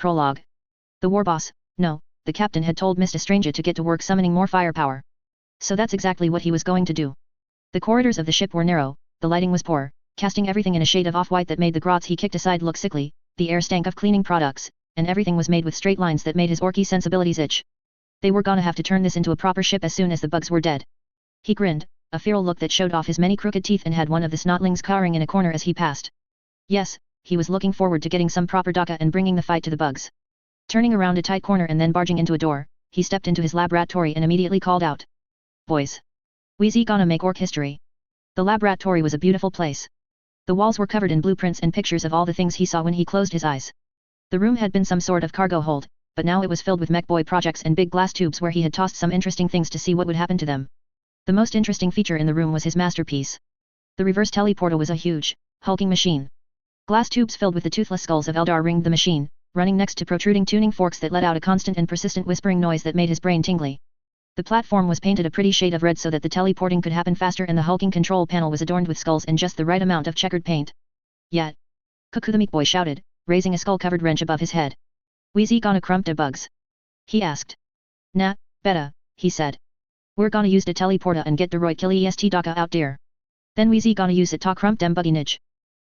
Prologue. The war boss, no, the captain had told Mr. Stranger to get to work summoning more firepower. So that's exactly what he was going to do. The corridors of the ship were narrow, the lighting was poor, casting everything in a shade of off-white that made the grots he kicked aside look sickly, the air stank of cleaning products, and everything was made with straight lines that made his Orky sensibilities itch. They were gonna have to turn this into a proper ship as soon as the bugs were dead. He grinned, a feral look that showed off his many crooked teeth, and had one of the snotlings cowering in a corner as he passed. Yes, he was looking forward to getting some proper Dakka and bringing the fight to the bugs. Turning around a tight corner and then barging into a door, he stepped into his laboratory and immediately called out. Boys. WAAAGH gonna make orc history. The laboratory was a beautiful place. The walls were covered in blueprints and pictures of all the things he saw when he closed his eyes. The room had been some sort of cargo hold, but now it was filled with mech boy projects and big glass tubes where he had tossed some interesting things to see what would happen to them. The most interesting feature in the room was his masterpiece. The Reverse Tallaporta was a huge, hulking machine. Glass tubes filled with the toothless skulls of Eldar ringed the machine, running next to protruding tuning forks that let out a constant and persistent whispering noise that made his brain tingly. The platform was painted a pretty shade of red so that the teleporting could happen faster, and the hulking control panel was adorned with skulls and just the right amount of checkered paint. Yet. Cuckoo, the meat boy shouted, raising a skull-covered wrench above his head. WAAAGH gonna crump de bugs? He asked. Nah, betta, he said. We're gonna use de teleporta and get de roid kill est Dakka out dear. Then WAAAGH gonna use it to crump dem buggy nidge.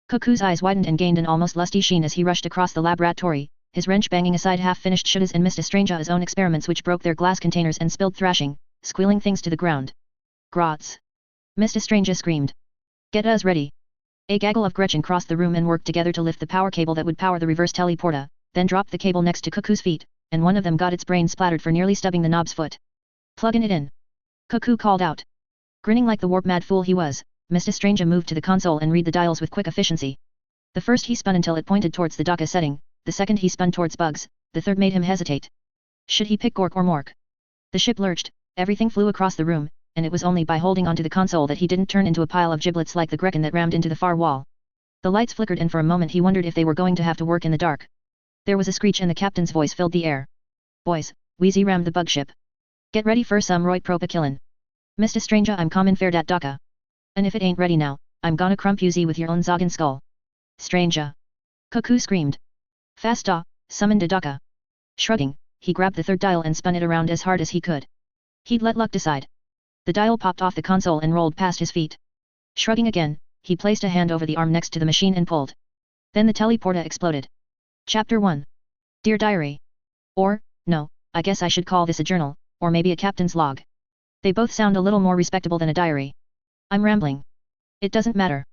Cuckoo's eyes widened and gained an almost lusty sheen as he rushed across the laboratory, his wrench banging aside half-finished shouldas and Mr. Strange's own experiments which broke their glass containers and spilled thrashing, squealing things to the ground. Grots. Mr. Strange screamed. Get us ready. A gaggle of Gretchen crossed the room and worked together to lift the power cable that would power the reverse teleporta, then dropped the cable next to Cuckoo's feet, and one of them got its brain splattered for nearly stubbing the knob's foot. Plugging it in. Cuckoo called out. Grinning like the warp-mad fool he was, Mr. Strange moved to the console and read the dials with quick efficiency. The first he spun until it pointed towards the Dakka setting, the second he spun towards bugs, the third made him hesitate. Should he pick Gork or Mork? The ship lurched, everything flew across the room, and it was only by holding onto the console that he didn't turn into a pile of giblets like the Grekken that rammed into the far wall. The lights flickered and for a moment he wondered if they were going to have to work in the dark. There was a screech and the captain's voice filled the air. Boys, WAAAGH rammed the bug ship. Get ready for some roid propa killin'. Mr. Stranger, I'm common fair dat Dakka. And if it ain't ready now, I'm gonna crump you with your own zoggin skull. Stranger. Cuckoo screamed. Fasta, summon de Dakka. Shrugging, he grabbed the third dial and spun it around as hard as he could. He'd let luck decide. The dial popped off the console and rolled past his feet. Shrugging again, he placed a hand over the arm next to the machine and pulled. Then the teleporta exploded. Chapter 1. Dear Diary. Or, no, I guess I should call this a journal, or maybe a captain's log. They both sound a little more respectable than a diary. I'm rambling. It doesn't matter.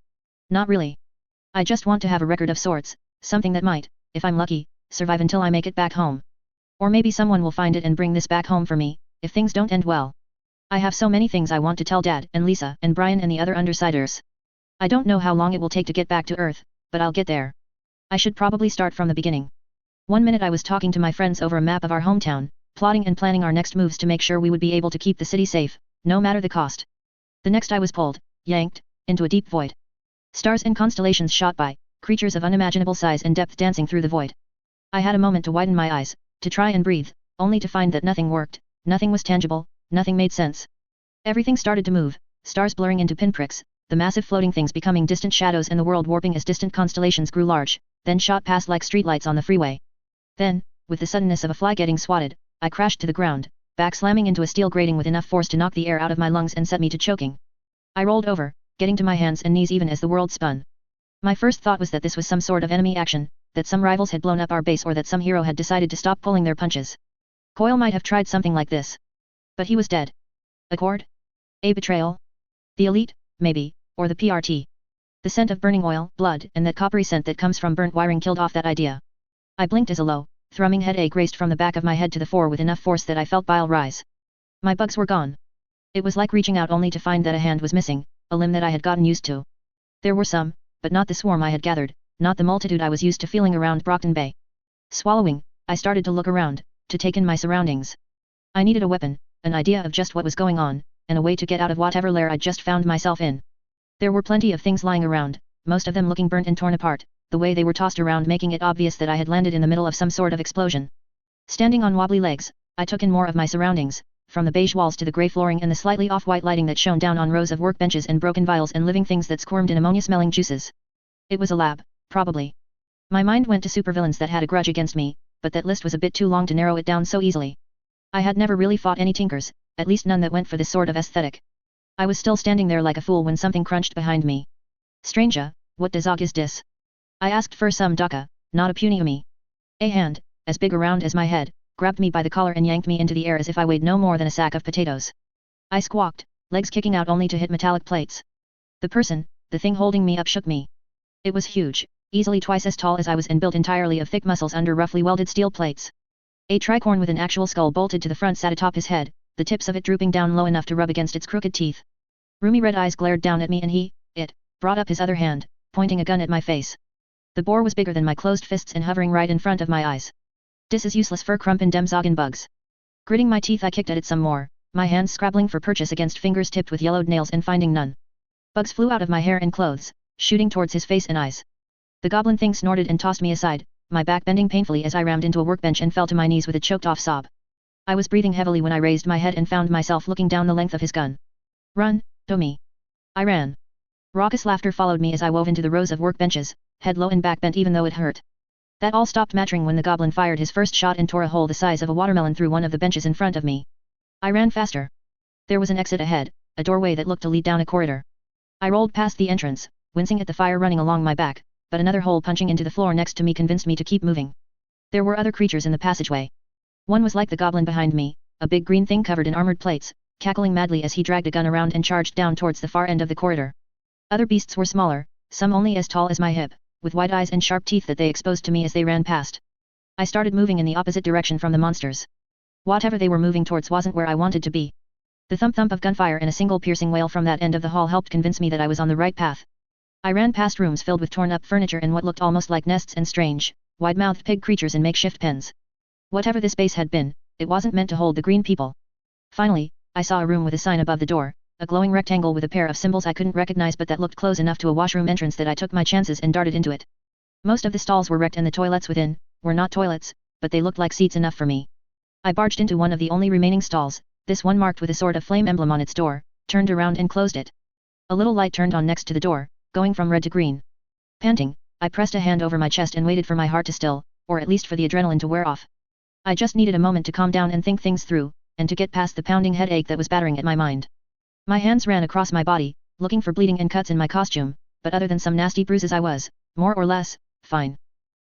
Not really. I just want to have a record of sorts, something that might, if I'm lucky, survive until I make it back home. Or maybe someone will find it and bring this back home for me, if things don't end well. I have so many things I want to tell Dad and Lisa and Brian and the other Undersiders. I don't know how long it will take to get back to Earth, but I'll get there. I should probably start from the beginning. One minute I was talking to my friends over a map of our hometown, plotting and planning our next moves to make sure we would be able to keep the city safe, no matter the cost. The next I was pulled, yanked, into a deep void. Stars and constellations shot by, creatures of unimaginable size and depth dancing through the void. I had a moment to widen my eyes, to try and breathe, only to find that nothing worked, nothing was tangible, nothing made sense. Everything started to move, stars blurring into pinpricks, the massive floating things becoming distant shadows and the world warping as distant constellations grew large, then shot past like streetlights on the freeway. Then, with the suddenness of a fly getting swatted, I crashed to the ground, back slamming into a steel grating with enough force to knock the air out of my lungs and set me to choking. I rolled over, getting to my hands and knees even as the world spun. My first thought was that this was some sort of enemy action, that some rivals had blown up our base or that some hero had decided to stop pulling their punches. Coil might have tried something like this. But he was dead. Accord? A betrayal? The elite, maybe, or the PRT. The scent of burning oil, blood, and that coppery scent that comes from burnt wiring killed off that idea. I blinked as a low, thrumming headache raced from the back of my head to the fore with enough force that I felt bile rise. My bugs were gone. It was like reaching out only to find that a hand was missing, a limb that I had gotten used to. There were some, but not the swarm I had gathered, not the multitude I was used to feeling around Brockton Bay. Swallowing, I started to look around, to take in my surroundings. I needed a weapon, an idea of just what was going on, and a way to get out of whatever lair I'd just found myself in. There were plenty of things lying around, most of them looking burnt and torn apart, the way they were tossed around making it obvious that I had landed in the middle of some sort of explosion. Standing on wobbly legs, I took in more of my surroundings, from the beige walls to the grey flooring and the slightly off-white lighting that shone down on rows of workbenches and broken vials and living things that squirmed in ammonia-smelling juices. It was a lab, probably. My mind went to supervillains that had a grudge against me, but that list was a bit too long to narrow it down so easily. I had never really fought any tinkers, at least none that went for this sort of aesthetic. I was still standing there like a fool when something crunched behind me. Stranger, what does WAAAGH is dis? I asked for some Dakka, not a puny umi. A hand, as big around as my head, grabbed me by the collar and yanked me into the air as if I weighed no more than a sack of potatoes. I squawked, legs kicking out only to hit metallic plates. The thing holding me up shook me. It was huge, easily twice as tall as I was and built entirely of thick muscles under roughly welded steel plates. A tricorn with an actual skull bolted to the front sat atop his head, the tips of it drooping down low enough to rub against its crooked teeth. Roomy red eyes glared down at me and it, brought up his other hand, pointing a gun at my face. The boar was bigger than my closed fists and hovering right in front of my eyes. Dis is useless for crump and dem zoggin bugs. Gritting my teeth I kicked at it some more, my hands scrabbling for purchase against fingers tipped with yellowed nails and finding none. Bugs flew out of my hair and clothes, shooting towards his face and eyes. The goblin thing snorted and tossed me aside, my back bending painfully as I rammed into a workbench and fell to my knees with a choked-off sob. I was breathing heavily when I raised my head and found myself looking down the length of his gun. Run, Tommy. I ran. Raucous laughter followed me as I wove into the rows of workbenches, head low and back bent even though it hurt. That all stopped mattering when the goblin fired his first shot and tore a hole the size of a watermelon through one of the benches in front of me. I ran faster. There was an exit ahead, a doorway that looked to lead down a corridor. I rolled past the entrance, wincing at the fire running along my back, but another hole punching into the floor next to me convinced me to keep moving. There were other creatures in the passageway. One was like the goblin behind me, a big green thing covered in armored plates, cackling madly as he dragged a gun around and charged down towards the far end of the corridor. Other beasts were smaller, some only as tall as my hip, with wide eyes and sharp teeth that they exposed to me as they ran past. I started moving in the opposite direction from the monsters. Whatever they were moving towards wasn't where I wanted to be. The thump-thump of gunfire and a single piercing wail from that end of the hall helped convince me that I was on the right path. I ran past rooms filled with torn-up furniture and what looked almost like nests and strange, wide-mouthed pig creatures in makeshift pens. Whatever this base had been, it wasn't meant to hold the green people. Finally, I saw a room with a sign above the door, a glowing rectangle with a pair of symbols I couldn't recognize but that looked close enough to a washroom entrance that I took my chances and darted into it. Most of the stalls were wrecked and the toilets within were not toilets, but they looked like seats enough for me. I barged into one of the only remaining stalls, this one marked with a sort of flame emblem on its door, turned around and closed it. A little light turned on next to the door, going from red to green. Panting, I pressed a hand over my chest and waited for my heart to still, or at least for the adrenaline to wear off. I just needed a moment to calm down and think things through, and to get past the pounding headache that was battering at my mind. My hands ran across my body, looking for bleeding and cuts in my costume, but other than some nasty bruises I was, more or less, fine.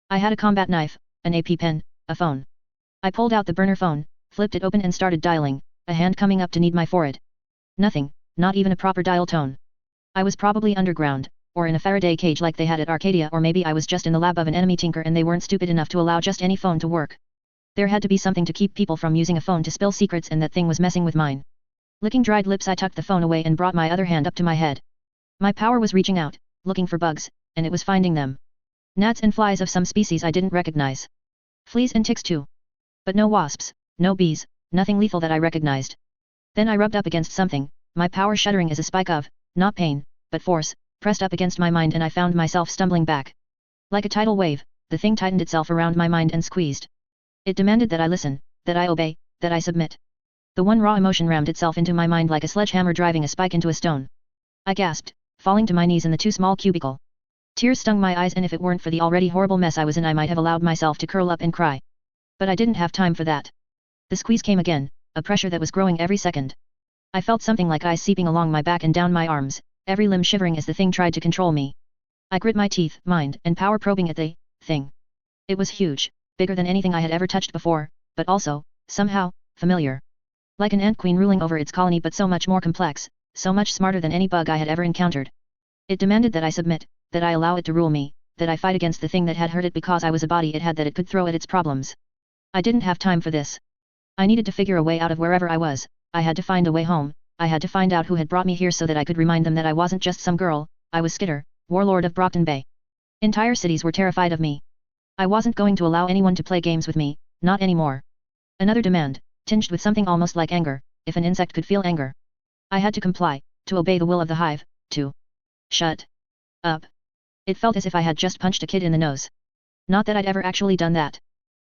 I had a combat knife, an AP pen, a phone. I pulled out the burner phone, flipped it open and started dialing, a hand coming up to need my forehead. Nothing, not even a proper dial tone. I was probably underground, or in a Faraday cage like they had at Arcadia, or maybe I was just in the lab of an enemy tinker and they weren't stupid enough to allow just any phone to work. There had to be something to keep people from using a phone to spill secrets, and that thing was messing with mine. Licking dried lips, I tucked the phone away and brought my other hand up to my head. My power was reaching out, looking for bugs, and it was finding them. Gnats and flies of some species I didn't recognize. Fleas and ticks too. But no wasps, no bees, nothing lethal that I recognized. Then I rubbed up against something, my power shuddering as a spike of, not pain, but force, pressed up against my mind, and I found myself stumbling back. Like a tidal wave, the thing tightened itself around my mind and squeezed. It demanded that I listen, that I obey, that I submit. The one raw emotion rammed itself into my mind like a sledgehammer driving a spike into a stone. I gasped, falling to my knees in the too small cubicle. Tears stung my eyes, and if it weren't for the already horrible mess I was in, I might have allowed myself to curl up and cry. But I didn't have time for that. The squeeze came again, a pressure that was growing every second. I felt something like ice seeping along my back and down my arms, every limb shivering as the thing tried to control me. I grit my teeth, mind and power probing at the thing. It was huge, bigger than anything I had ever touched before, but also, somehow, familiar. Like an ant queen ruling over its colony, but so much more complex, so much smarter than any bug I had ever encountered. It demanded that I submit, that I allow it to rule me, that I fight against the thing that had hurt it because I was a body it had that it could throw at its problems. I didn't have time for this. I needed to figure a way out of wherever I was. I had to find a way home. I had to find out who had brought me here so that I could remind them that I wasn't just some girl. I was Skitter, Warlord of Brockton Bay. Entire cities were terrified of me. I wasn't going to allow anyone to play games with me, not anymore. Another demand, tinged with something almost like anger, if an insect could feel anger. I had to comply, to obey the will of the hive, to shut up. It felt as if I had just punched a kid in the nose. Not that I'd ever actually done that.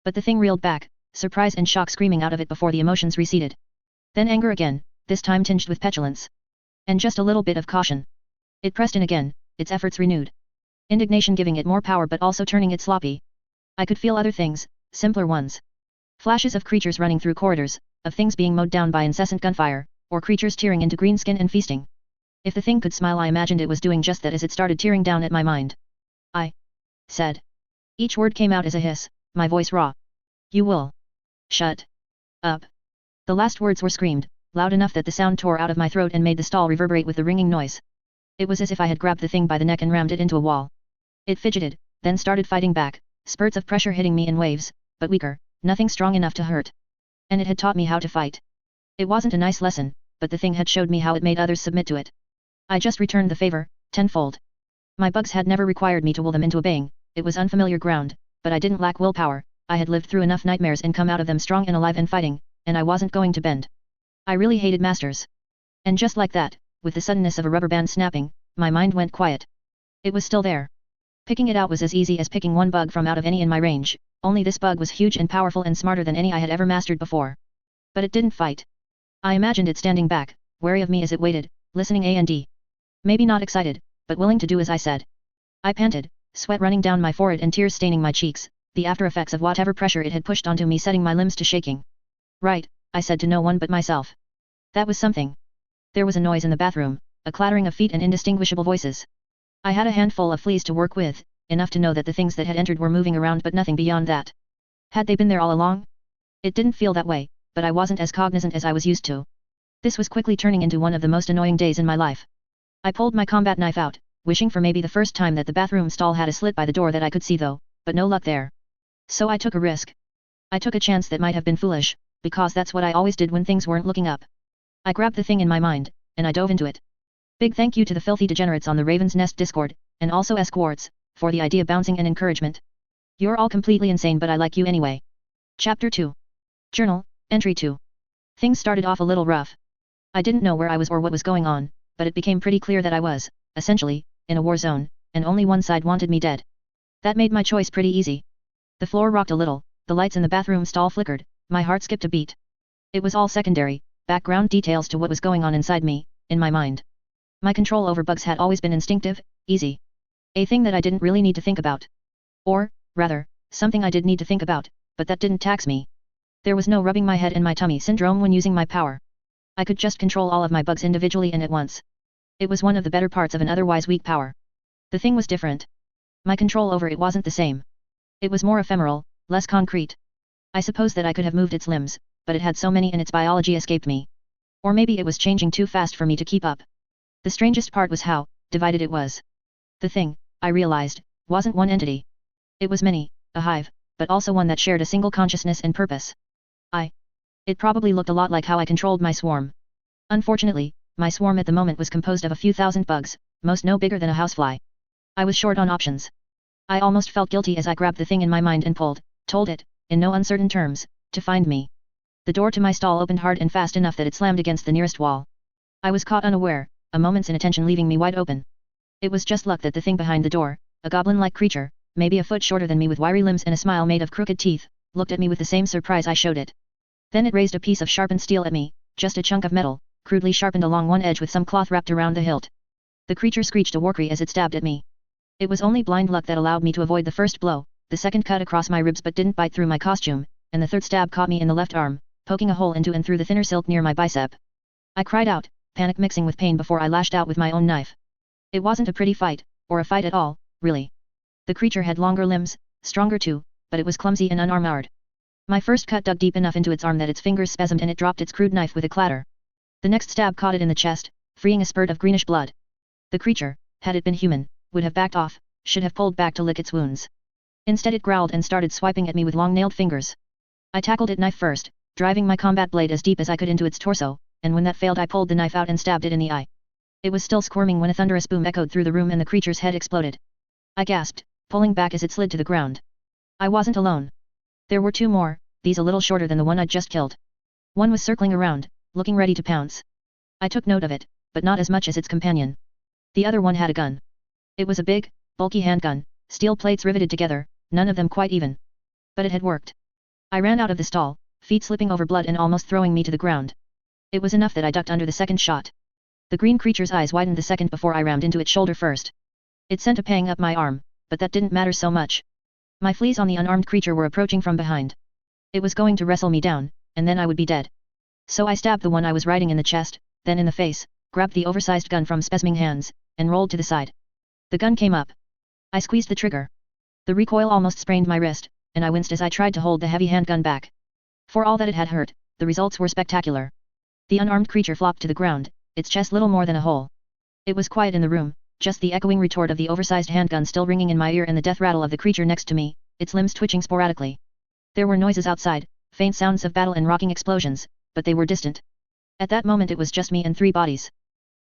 But the thing reeled back, surprise and shock screaming out of it before the emotions receded. Then anger again, this time tinged with petulance. And just a little bit of caution. It pressed in again, its efforts renewed. Indignation giving it more power but also turning it sloppy. I could feel other things, simpler ones. Flashes of creatures running through corridors, of things being mowed down by incessant gunfire, or creatures tearing into green skin and feasting. If the thing could smile, I imagined it was doing just that as it started tearing down at my mind. I said. Each word came out as a hiss, my voice raw. You will shut up. The last words were screamed, loud enough that the sound tore out of my throat and made the stall reverberate with the ringing noise. It was as if I had grabbed the thing by the neck and rammed it into a wall. It fidgeted, then started fighting back, spurts of pressure hitting me in waves, but weaker, nothing strong enough to hurt. And it had taught me how to fight. It wasn't a nice lesson, but the thing had showed me how it made others submit to it. I just returned the favor, tenfold. My bugs had never required me to will them into obeying, it was unfamiliar ground, but I didn't lack willpower, I had lived through enough nightmares and come out of them strong and alive and fighting, and I wasn't going to bend. I really hated masters. And just like that, with the suddenness of a rubber band snapping, my mind went quiet. It was still there. Picking it out was as easy as picking one bug from out of any in my range, only this bug was huge and powerful and smarter than any I had ever mastered before. But it didn't fight. I imagined it standing back, wary of me as it waited, listening and maybe not excited, but willing to do as I said. I panted, sweat running down my forehead and tears staining my cheeks, the after effects of whatever pressure it had pushed onto me setting my limbs to shaking. Right, I said to no one but myself. That was something. There was a noise in the bathroom, a clattering of feet and indistinguishable voices. I had a handful of fleas to work with, enough to know that the things that had entered were moving around but nothing beyond that. Had they been there all along? It didn't feel that way, but I wasn't as cognizant as I was used to. This was quickly turning into one of the most annoying days in my life. I pulled my combat knife out, wishing for maybe the first time that the bathroom stall had a slit by the door that I could see though, but no luck there. So I took a risk. I took a chance that might have been foolish, because that's what I always did when things weren't looking up. I grabbed the thing in my mind, and I dove into it. Big thank you to the filthy degenerates on the Raven's Nest Discord, and also Quartz, for the idea bouncing and encouragement. You're all completely insane but I like you anyway. Chapter 2. Journal, Entry 2. Things started off a little rough. I didn't know where I was or what was going on, but it became pretty clear that I was, essentially, in a war zone, and only one side wanted me dead. That made my choice pretty easy. The floor rocked a little, the lights in the bathroom stall flickered, my heart skipped a beat. It was all secondary, background details to what was going on inside me, in my mind. My control over bugs had always been instinctive, easy. A thing that I didn't really need to think about. Or, rather, something I did need to think about, but that didn't tax me. There was no rubbing my head in my tummy syndrome when using my power. I could just control all of my bugs individually and at once. It was one of the better parts of an otherwise weak power. The thing was different. My control over it wasn't the same. It was more ephemeral, less concrete. I suppose that I could have moved its limbs, but it had so many and its biology escaped me. Or maybe it was changing too fast for me to keep up. The strangest part was how divided it was. The thing, I realized, wasn't one entity. It was many, a hive, but also one that shared a single consciousness and purpose. It probably looked a lot like how I controlled my swarm. Unfortunately, my swarm at the moment was composed of a few thousand bugs, most no bigger than a housefly. I was short on options. I almost felt guilty as I grabbed the thing in my mind and told it, in no uncertain terms, to find me. The door to my stall opened hard and fast enough that it slammed against the nearest wall. I was caught unaware, a moment's inattention leaving me wide open. It was just luck that the thing behind the door, a goblin-like creature, maybe a foot shorter than me with wiry limbs and a smile made of crooked teeth, looked at me with the same surprise I showed it. Then it raised a piece of sharpened steel at me, just a chunk of metal, crudely sharpened along one edge with some cloth wrapped around the hilt. The creature screeched a warcry as it stabbed at me. It was only blind luck that allowed me to avoid the first blow, the second cut across my ribs but didn't bite through my costume, and the third stab caught me in the left arm, poking a hole into and through the thinner silk near my bicep. I cried out, panic mixing with pain before I lashed out with my own knife. It wasn't a pretty fight, or a fight at all, really. The creature had longer limbs, stronger too, but it was clumsy and unarmored. My first cut dug deep enough into its arm that its fingers spasmed and it dropped its crude knife with a clatter. The next stab caught it in the chest, freeing a spurt of greenish blood. The creature, had it been human, would have backed off, should have pulled back to lick its wounds. Instead it growled and started swiping at me with long-nailed fingers. I tackled it knife first, driving my combat blade as deep as I could into its torso, and when that failed I pulled the knife out and stabbed it in the eye. It was still squirming when a thunderous boom echoed through the room and the creature's head exploded. I gasped, pulling back as it slid to the ground. I wasn't alone. There were two more, these a little shorter than the one I'd just killed. One was circling around, looking ready to pounce. I took note of it, but not as much as its companion. The other one had a gun. It was a big, bulky handgun, steel plates riveted together, none of them quite even. But it had worked. I ran out of the stall, feet slipping over blood and almost throwing me to the ground. It was enough that I ducked under the second shot. The green creature's eyes widened the second before I rammed into its shoulder first. It sent a pang up my arm, but that didn't matter so much. My fleas on the unarmed creature were approaching from behind. It was going to wrestle me down, and then I would be dead. So I stabbed the one I was riding in the chest, then in the face, grabbed the oversized gun from Spesming hands, and rolled to the side. The gun came up. I squeezed the trigger. The recoil almost sprained my wrist, and I winced as I tried to hold the heavy handgun back. For all that it had hurt, the results were spectacular. The unarmed creature flopped to the ground, its chest little more than a hole. It was quiet in the room, just the echoing retort of the oversized handgun still ringing in my ear and the death rattle of the creature next to me, its limbs twitching sporadically. There were noises outside, faint sounds of battle and rocking explosions, but they were distant. At that moment it was just me and 3 bodies.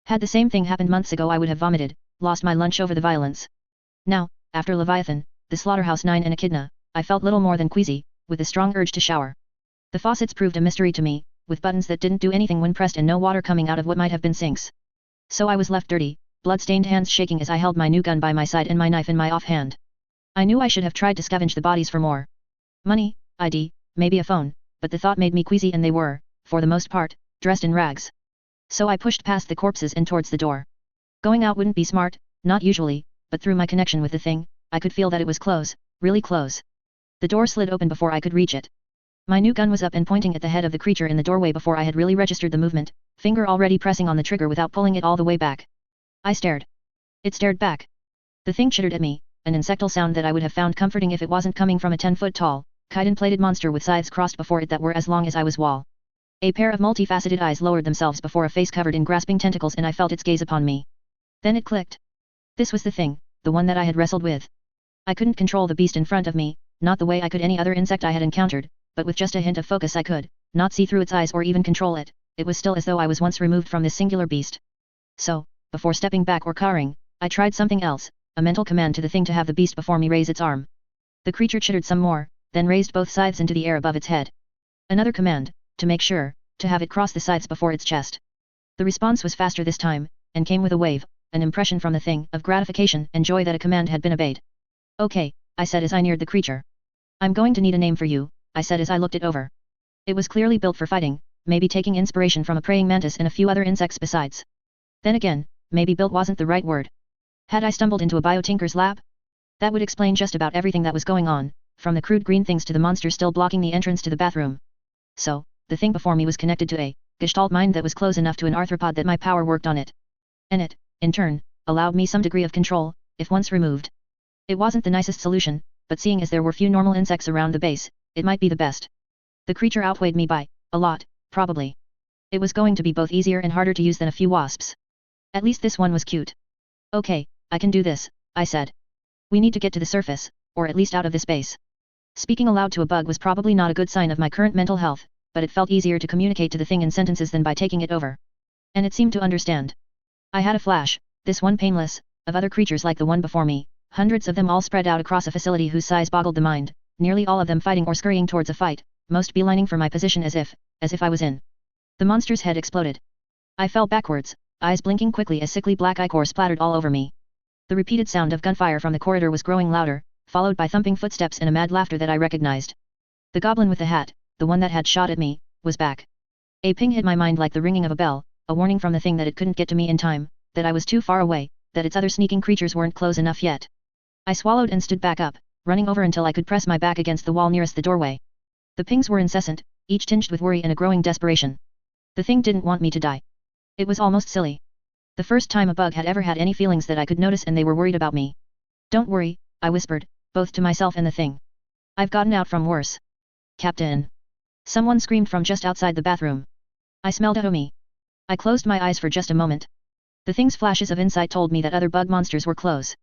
Had the same thing happened months ago I would have vomited, lost my lunch over the violence. Now, after Leviathan, the Slaughterhouse 9 and Echidna, I felt little more than queasy, with a strong urge to shower. The faucets proved a mystery to me, with buttons that didn't do anything when pressed and no water coming out of what might have been sinks. So I was left dirty, blood-stained hands shaking as I held my new gun by my side and my knife in my offhand. I knew I should have tried to scavenge the bodies for more money, ID, maybe a phone, but the thought made me queasy and they were, for the most part, dressed in rags. So I pushed past the corpses and towards the door. Going out wouldn't be smart, not usually, but through my connection with the thing, I could feel that it was close, really close. The door slid open before I could reach it. My new gun was up and pointing at the head of the creature in the doorway before I had really registered the movement, finger already pressing on the trigger without pulling it all the way back. I stared. It stared back. The thing chittered at me, an insectal sound that I would have found comforting if it wasn't coming from a 10-foot-tall, chitin-plated monster with scythes crossed before it that were as long as I was wall. A pair of multifaceted eyes lowered themselves before a face covered in grasping tentacles and I felt its gaze upon me. Then it clicked. This was the thing, the one that I had wrestled with. I couldn't control the beast in front of me, not the way I could any other insect I had encountered, but with just a hint of focus I could, not see through its eyes or even control it. It was still as though I was once removed from this singular beast. So, before stepping back or cowering, I tried something else, a mental command to the thing to have the beast before me raise its arm. The creature chittered some more, then raised both scythes into the air above its head. Another command, to make sure, to have it cross the scythes before its chest. The response was faster this time, and came with a wave, an impression from the thing of gratification and joy that a command had been obeyed. Okay, I said as I neared the creature. I'm going to need a name for you, I said as I looked it over. It was clearly built for fighting, maybe taking inspiration from a praying mantis and a few other insects besides. Then again, maybe built wasn't the right word. Had I stumbled into a biotinker's lab? That would explain just about everything that was going on, from the crude green things to the monster still blocking the entrance to the bathroom. So, the thing before me was connected to a gestalt mind that was close enough to an arthropod that my power worked on it. And it, in turn, allowed me some degree of control, if once removed. It wasn't the nicest solution, but seeing as there were few normal insects around the base, it might be the best. The creature outweighed me by a lot, probably. It was going to be both easier and harder to use than a few wasps. At least this one was cute. Okay, I can do this, I said. We need to get to the surface, or at least out of this base. Speaking aloud to a bug was probably not a good sign of my current mental health, but it felt easier to communicate to the thing in sentences than by taking it over. And it seemed to understand. I had a flash, this one painless, of other creatures like the one before me, hundreds of them all spread out across a facility whose size boggled the mind, nearly all of them fighting or scurrying towards a fight, most beelining for my position as if I was in. The monster's head exploded. I fell backwards, eyes blinking quickly as sickly black ichor splattered all over me. The repeated sound of gunfire from the corridor was growing louder, followed by thumping footsteps and a mad laughter that I recognized. The goblin with the hat, the one that had shot at me, was back. A ping hit my mind like the ringing of a bell, a warning from the thing that it couldn't get to me in time, that I was too far away, that its other sneaking creatures weren't close enough yet. I swallowed and stood back up, running over until I could press my back against the wall nearest the doorway. The pings were incessant, each tinged with worry and a growing desperation. The thing didn't want me to die. It was almost silly. The first time a bug had ever had any feelings that I could notice and they were worried about me. Don't worry, I whispered, both to myself and the thing. I've gotten out from worse. Captain. Someone screamed from just outside the bathroom. I smelled a homie. I closed my eyes for just a moment. The thing's flashes of insight told me that other bug monsters were close.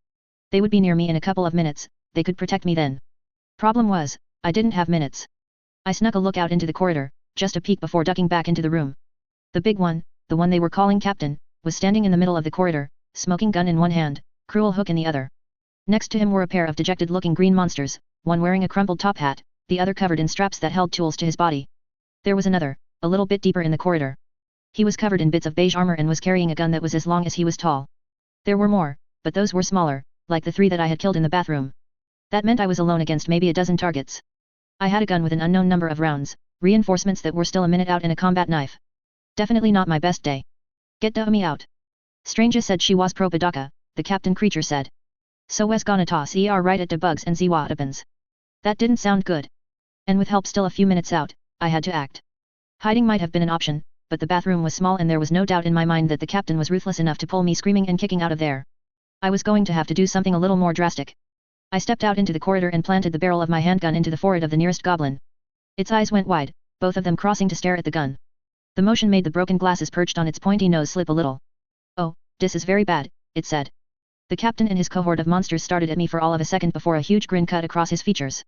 They would be near me in a couple of minutes, they could protect me then. Problem was, I didn't have minutes. I snuck a look out into the corridor, just a peek before ducking back into the room. The big one, the one they were calling Captain, was standing in the middle of the corridor, smoking gun in one hand, cruel hook in the other. Next to him were a pair of dejected-looking green monsters, one wearing a crumpled top hat, the other covered in straps that held tools to his body. There was another, a little bit deeper in the corridor. He was covered in bits of beige armor and was carrying a gun that was as long as he was tall. There were more, but those were smaller, like the 3 that I had killed in the bathroom. That meant I was alone against maybe a dozen targets. I had a gun with an unknown number of rounds, reinforcements that were still a minute out and a combat knife. Definitely not my best day. Get dummy out. Stranger said she was propa Dakka, the captain creature said. So wes gonna toss right at de bugs and see what happens. That didn't sound good. And with help still a few minutes out, I had to act. Hiding might have been an option, but the bathroom was small and there was no doubt in my mind that the captain was ruthless enough to pull me screaming and kicking out of there. I was going to have to do something a little more drastic. I stepped out into the corridor and planted the barrel of my handgun into the forehead of the nearest goblin. Its eyes went wide, both of them crossing to stare at the gun. The motion made the broken glasses perched on its pointy nose slip a little. "Oh, this is very bad," it said. The captain and his cohort of monsters started at me for all of a second before a huge grin cut across his features.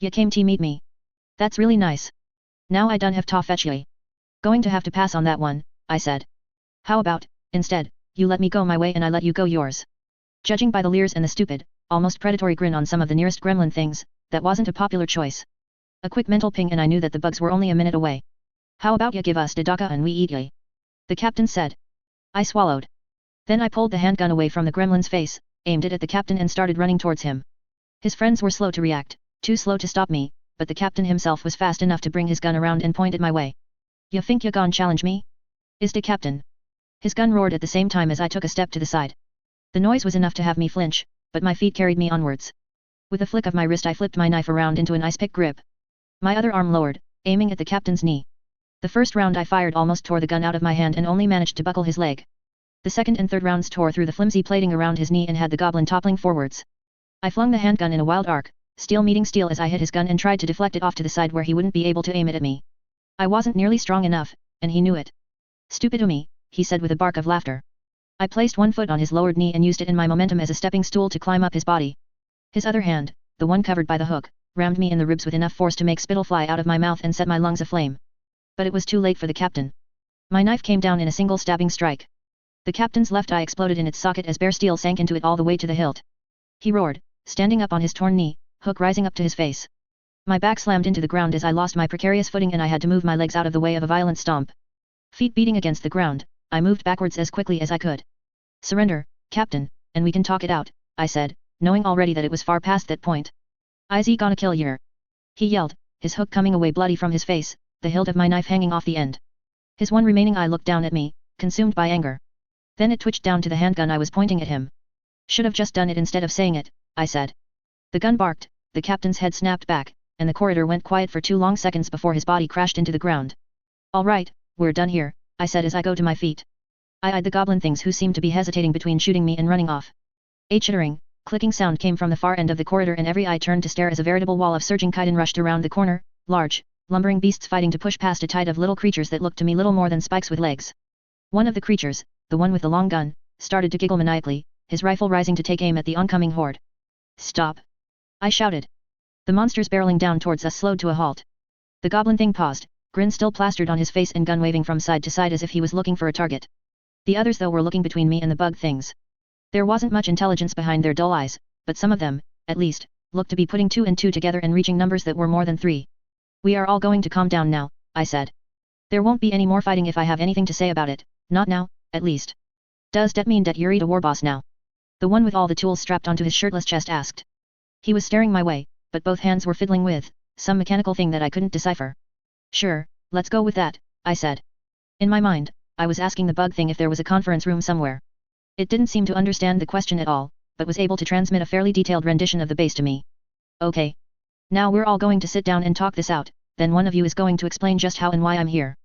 "Ya came to meet me. That's really nice. Now I done have to fetch ye. Going to have to pass on that one," I said. "How about, instead, you let me go my way and I let you go yours?" Judging by the leers and the stupid, almost predatory grin on some of the nearest gremlin things, that wasn't a popular choice. A quick mental ping and I knew that the bugs were only a minute away. "How about ya give us the Dakka and we eat ye?" the captain said. I swallowed. Then I pulled the handgun away from the gremlin's face, aimed it at the captain and started running towards him. His friends were slow to react, too slow to stop me, but the captain himself was fast enough to bring his gun around and point it my way. "Ya think ya gon challenge me?" "Is the captain?" His gun roared at the same time as I took a step to the side. The noise was enough to have me flinch, but my feet carried me onwards. With a flick of my wrist I flipped my knife around into an ice-pick grip. My other arm lowered, aiming at the captain's knee. The first round I fired almost tore the gun out of my hand and only managed to buckle his leg. The second and third rounds tore through the flimsy plating around his knee and had the goblin toppling forwards. I flung the handgun in a wild arc, steel meeting steel as I hit his gun and tried to deflect it off to the side where he wouldn't be able to aim it at me. I wasn't nearly strong enough, and he knew it. "Stupid Umi," he said with a bark of laughter. I placed one foot on his lowered knee and used it in my momentum as a stepping stool to climb up his body. His other hand, the one covered by the hook, rammed me in the ribs with enough force to make spittle fly out of my mouth and set my lungs aflame. But it was too late for the captain. My knife came down in a single stabbing strike. The captain's left eye exploded in its socket as bare steel sank into it all the way to the hilt. He roared, standing up on his torn knee, hook rising up to his face. My back slammed into the ground as I lost my precarious footing and I had to move my legs out of the way of a violent stomp. Feet beating against the ground, I moved backwards as quickly as I could. "Surrender, Captain, and we can talk it out," I said, knowing already that it was far past that point. "Is he gonna kill yer?" he yelled, his hook coming away bloody from his face, the hilt of my knife hanging off the end. His one remaining eye looked down at me, consumed by anger. Then it twitched down to the handgun I was pointing at him. "Should have just done it instead of saying it," I said. The gun barked, the captain's head snapped back, and the corridor went quiet for 2 long seconds before his body crashed into the ground. "All right, we're done here," I said as I go to my feet. I eyed the goblin things who seemed to be hesitating between shooting me and running off. A chittering, clicking sound came from the far end of the corridor and every eye turned to stare as a veritable wall of surging chitin rushed around the corner, large, lumbering beasts fighting to push past a tide of little creatures that looked to me little more than spikes with legs. One of the creatures, the one with the long gun, started to giggle maniacally, his rifle rising to take aim at the oncoming horde. "Stop!" I shouted. The monsters barreling down towards us slowed to a halt. The goblin thing paused, grin still plastered on his face and gun waving from side to side as if he was looking for a target. The others though were looking between me and the bug things. There wasn't much intelligence behind their dull eyes, but some of them, at least, looked to be putting 2 and 2 together and reaching numbers that were more than 3. "We are all going to calm down now," I said. "There won't be any more fighting if I have anything to say about it, not now, at least." "Does that mean that you're the war boss now?" the one with all the tools strapped onto his shirtless chest asked. He was staring my way, but both hands were fiddling with some mechanical thing that I couldn't decipher. "Sure, let's go with that," I said. In my mind, I was asking the bug thing if there was a conference room somewhere. It didn't seem to understand the question at all, but was able to transmit a fairly detailed rendition of the base to me. "Okay. Now we're all going to sit down and talk this out, then one of you is going to explain just how and why I'm here.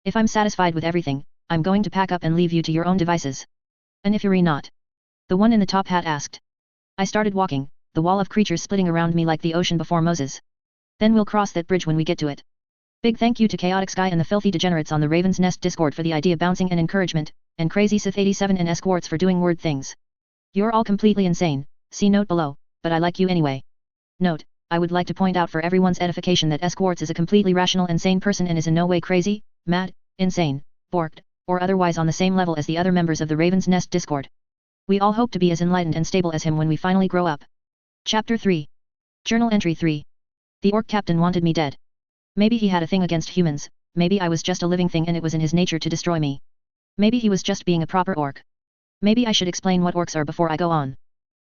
If I'm satisfied with everything, I'm going to pack up and leave you to your own devices. And if you're not?" the one in the top hat asked. I started walking, the wall of creatures splitting around me like the ocean before Moses. "Then we'll cross that bridge when we get to it. Big thank you to Chaotic Sky and the Filthy Degenerates on the Raven's Nest Discord for the idea bouncing and encouragement, and Crazy Sith 87 and Esquarts for doing word things. You're all completely insane, see note below, but I like you anyway." Note, I would like to point out for everyone's edification that Esquarts is a completely rational and sane person and is in no way crazy, mad, insane, borked, or otherwise on the same level as the other members of the Raven's Nest Discord. We all hope to be as enlightened and stable as him when we finally grow up. Chapter 3. Journal Entry 3. The orc captain wanted me dead. Maybe he had a thing against humans, maybe I was just a living thing and it was in his nature to destroy me. Maybe he was just being a proper orc. Maybe I should explain what orcs are before I go on.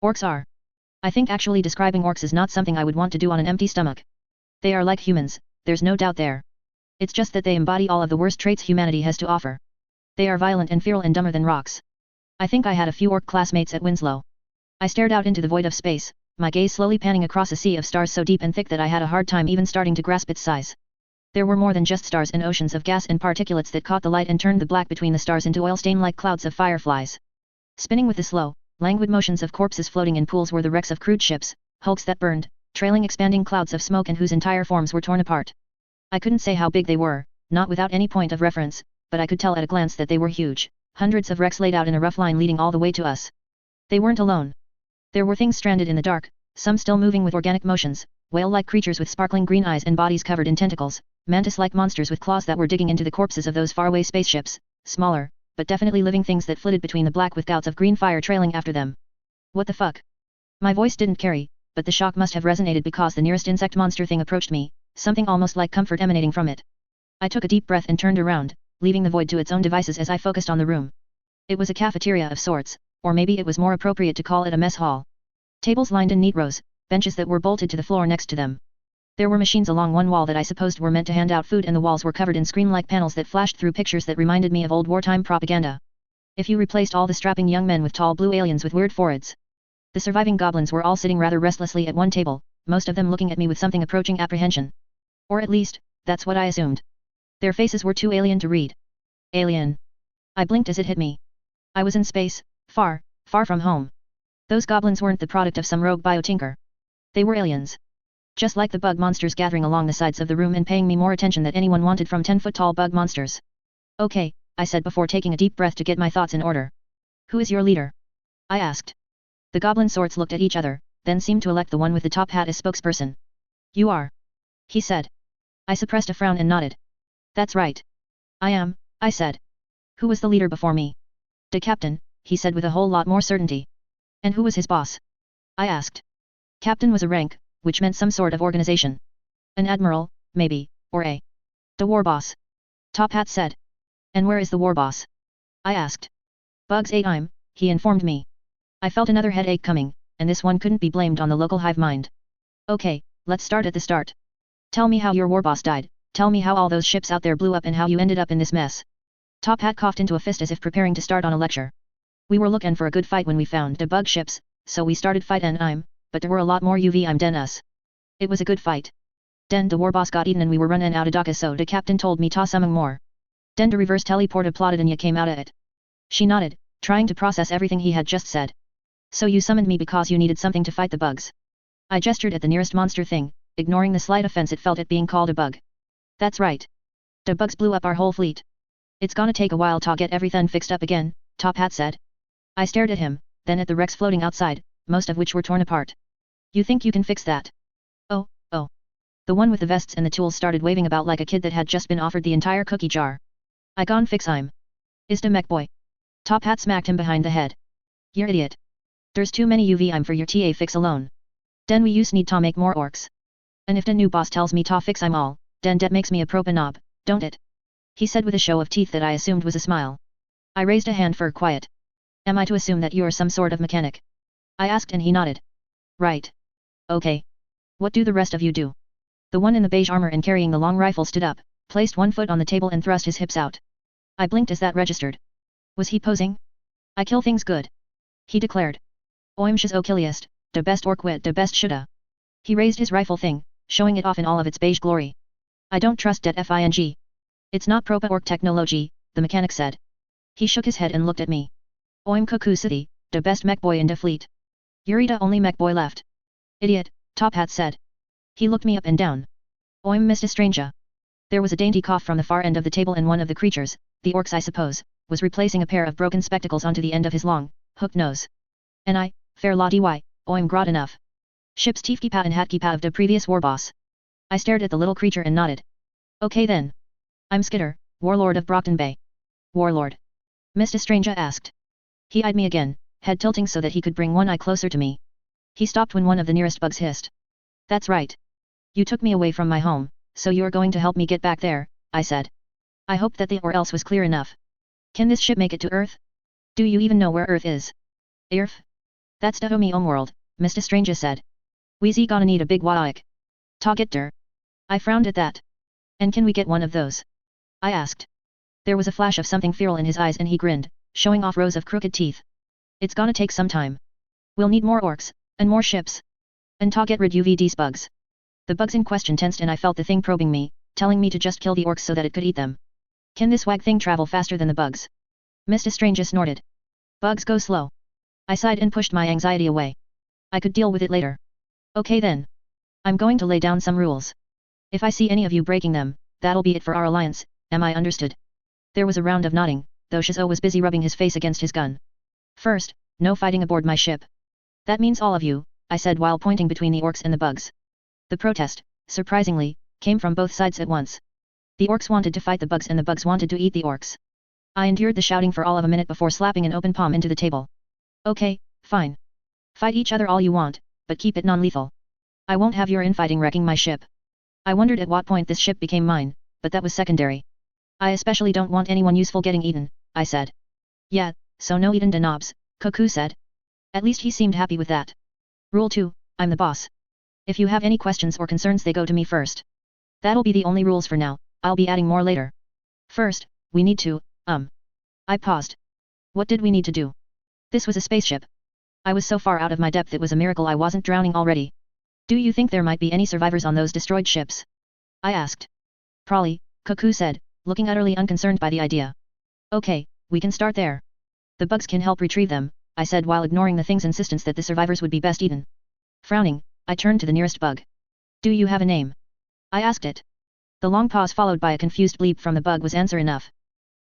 Orcs are. I think actually describing orcs is not something I would want to do on an empty stomach. They are like humans, there's no doubt there. It's just that they embody all of the worst traits humanity has to offer. They are violent and feral and dumber than rocks. I think I had a few orc classmates at Winslow. I stared out into the void of space, my gaze slowly panning across a sea of stars so deep and thick that I had a hard time even starting to grasp its size. There were more than just stars and oceans of gas and particulates that caught the light and turned the black between the stars into oil stain like clouds of fireflies. Spinning with the slow, languid motions of corpses floating in pools were the wrecks of crude ships, hulks that burned, trailing expanding clouds of smoke and whose entire forms were torn apart. I couldn't say how big they were, not without any point of reference, but I could tell at a glance that they were huge, hundreds of wrecks laid out in a rough line leading all the way to us. They weren't alone. There were things stranded in the dark, some still moving with organic motions, whale-like creatures with sparkling green eyes and bodies covered in tentacles, mantis-like monsters with claws that were digging into the corpses of those faraway spaceships, smaller, but definitely living things that flitted between the black with gouts of green fire trailing after them. What the fuck? My voice didn't carry, but the shock must have resonated because the nearest insect monster thing approached me, something almost like comfort emanating from it. I took a deep breath and turned around, leaving the void to its own devices as I focused on the room. It was a cafeteria of sorts, or maybe it was more appropriate to call it a mess hall. Tables lined in neat rows, benches that were bolted to the floor next to them. There were machines along one wall that I supposed were meant to hand out food, and the walls were covered in screen-like panels that flashed through pictures that reminded me of old wartime propaganda. If you replaced all the strapping young men with tall blue aliens with weird foreheads. The surviving goblins were all sitting rather restlessly at one table, most of them looking at me with something approaching apprehension. Or at least, that's what I assumed. Their faces were too alien to read. Alien. I blinked as it hit me. I was in space, far, far from home. Those goblins weren't the product of some rogue biotinker. They were aliens. Just like the bug monsters gathering along the sides of the room and paying me more attention than anyone wanted from 10-foot-tall bug monsters. Okay, I said before taking a deep breath to get my thoughts in order. Who is your leader? I asked. The goblin sorts looked at each other, then seemed to elect the one with the top hat as spokesperson. You are. He said. I suppressed a frown and nodded. That's right. I am, I said. Who was the leader before me? The captain, he said with a whole lot more certainty. And who was his boss? I asked. Captain was a rank, which meant some sort of organization. An admiral, maybe, or the war boss. Top Hat said. And where is the war boss? I asked. Bugs 8 he informed me. I felt another headache coming, and this one couldn't be blamed on the local hive mind. Okay, let's start at the start. Tell me how your war boss died, tell me how all those ships out there blew up and how you ended up in this mess. Top Hat coughed into a fist as if preparing to start on a lecture. We were looking for a good fight when we found the bug ships, so we started fighting but there were a lot more UV than us. It was a good fight. Den the war boss got eaten and we were running out of Dakka, so the captain told me ta something more. Den the Reverse Tallaporta plotted and ya came out of it. She nodded, trying to process everything he had just said. So you summoned me because you needed something to fight the bugs. I gestured at the nearest monster thing, ignoring the slight offense it felt at being called a bug. That's right. The bugs blew up our whole fleet. It's gonna take a while to get everything fixed up again, Top Hat said. I stared at him, then at the wrecks floating outside, most of which were torn apart. You think you can fix that? Oh. The one with the vests and the tools started waving about like a kid that had just been offered the entire cookie jar. I gon' fix him. Is the mech boy? Top Hat smacked him behind the head. You idiot. There's too many UV for your TA fix alone. Den we use need to make more orcs. And if the new boss tells me to fix all, den that makes me a propa knob, don't it? He said with a show of teeth that I assumed was a smile. I raised a hand for quiet. Am I to assume that you're some sort of mechanic? I asked and he nodded. Right. Okay. What do the rest of you do? The one in the beige armor and carrying the long rifle stood up, placed one foot on the table and thrust his hips out. I blinked as that registered. Was he posing? I kill things good. He declared. Oim shiz okiliest, the best orc wit the best shoulda. He raised his rifle thing, showing it off in all of its beige glory. I don't trust that FING. It's not propa orc technology, the mechanic said. He shook his head and looked at me. Oim cuckoo city, the best mech boy in the fleet. You're the only mech boy left. Idiot, Top Hat said. He looked me up and down. Oim Mr. Stranger. There was a dainty cough from the far end of the table and one of the creatures, the orcs I suppose, was replacing a pair of broken spectacles onto the end of his long, hooked nose. And I, fair lotty oim grot enough. Ship's teefkeepa and hatkeepa of the previous war boss. I stared at the little creature and nodded. Okay then. I'm Skitter, Warlord of Brockton Bay. Warlord? Mr. Stranger asked. He eyed me again, head tilting so that he could bring one eye closer to me. He stopped when one of the nearest bugs hissed. That's right. You took me away from my home, so you're going to help me get back there, I said. I hoped that the or else was clear enough. Can this ship make it to Earth? Do you even know where Earth is? Earth? That's the homie world, Mr. Stranger said. Weezy gonna need a big WAAAGH. Ta get der. I frowned at that. And can we get one of those? I asked. There was a flash of something feral in his eyes and he grinned, showing off rows of crooked teeth. It's gonna take some time. We'll need more orcs, and more ships. and ta get rid UV these bugs. The bugs in question tensed and I felt the thing probing me, telling me to just kill the orcs so that it could eat them. Can this WAAAGH thing travel faster than the bugs? Mr. Strange snorted. Bugs go slow. I sighed and pushed my anxiety away. I could deal with it later. Okay then. I'm going to lay down some rules. If I see any of you breaking them, that'll be it for our alliance, am I understood? There was a round of nodding, though Shizo was busy rubbing his face against his gun. First, no fighting aboard my ship. That means all of you, I said while pointing between the orcs and the bugs. The protest, surprisingly, came from both sides at once. The orcs wanted to fight the bugs and the bugs wanted to eat the orcs. I endured the shouting for all of a minute before slapping an open palm into the table. Okay, fine. Fight each other all you want, but keep it non-lethal. I won't have your infighting wrecking my ship. I wondered at what point this ship became mine, but that was secondary. I especially don't want anyone useful getting eaten, I said. Yeah, so no eaten denobs, Cuckoo said. At least he seemed happy with that. Rule 2, I'm the boss. If you have any questions or concerns they go to me first. That'll be the only rules for now, I'll be adding more later. First, we need to, I paused. What did we need to do? This was a spaceship. I was so far out of my depth it was a miracle I wasn't drowning already. Do you think there might be any survivors on those destroyed ships? I asked. Probably, Cuckoo said, looking utterly unconcerned by the idea. Okay, we can start there. The bugs can help retrieve them, I said while ignoring the thing's insistence that the survivors would be best eaten. Frowning, I turned to the nearest bug. Do you have a name? I asked it. The long pause followed by a confused bleep from the bug was answer enough.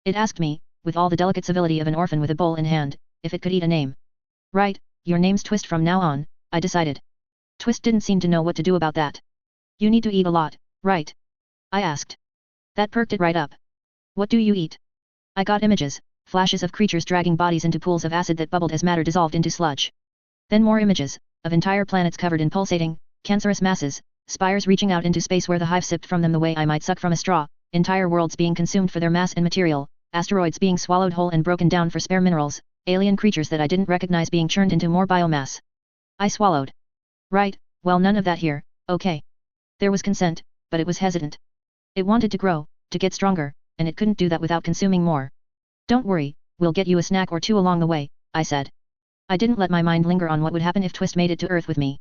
It asked me, with all the delicate civility of an orphan with a bowl in hand, if it could eat a name. Right, your name's Twist from now on, I decided. Twist didn't seem to know what to do about that. You need to eat a lot, right? I asked. That perked it right up. What do you eat? I got images, flashes of creatures dragging bodies into pools of acid that bubbled as matter dissolved into sludge. Then more images, of entire planets covered in pulsating, cancerous masses, spires reaching out into space where the hive sipped from them the way I might suck from a straw, entire worlds being consumed for their mass and material, asteroids being swallowed whole and broken down for spare minerals, alien creatures that I didn't recognize being churned into more biomass. I swallowed. Right, well none of that here, okay. There was consent, but it was hesitant. It wanted to grow, to get stronger, and it couldn't do that without consuming more. Don't worry, we'll get you a snack or two along the way, I said. I didn't let my mind linger on what would happen if Twist made it to Earth with me.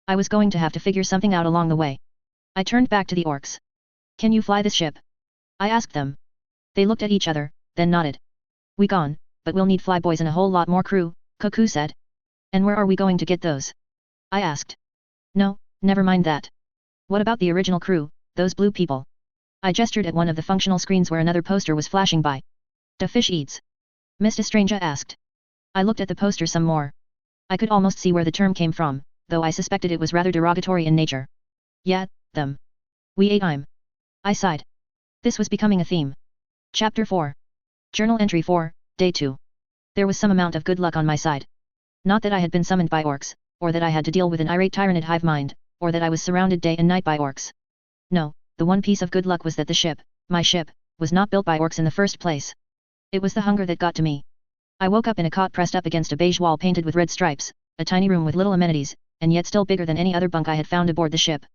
I was going to have to figure something out along the way. I turned back to the orcs. Can you fly this ship? I asked them. They looked at each other, then nodded. We gone, but we'll need flyboys and a whole lot more crew, Cuckoo said. And where are we going to get those? I asked. No, never mind that. What about the original crew, those blue people? I gestured at one of the functional screens where another poster was flashing by. Da fish eats? Mr. Stranger asked. I looked at the poster some more. I could almost see where the term came from, though I suspected it was rather derogatory in nature. Yeah, them. We ate I'm. I sighed. This was becoming a theme. Chapter 4. Journal Entry 4, Day 2. There was some amount of good luck on my side. Not that I had been summoned by orcs, or that I had to deal with an irate Tyranid hive mind, or that I was surrounded day and night by orcs. No, the one piece of good luck was that the ship, my ship, was not built by orcs in the first place. It was the hunger that got to me. I woke up in a cot pressed up against a beige wall painted with red stripes, a tiny room with little amenities, and yet still bigger than any other bunk I had found aboard the ship.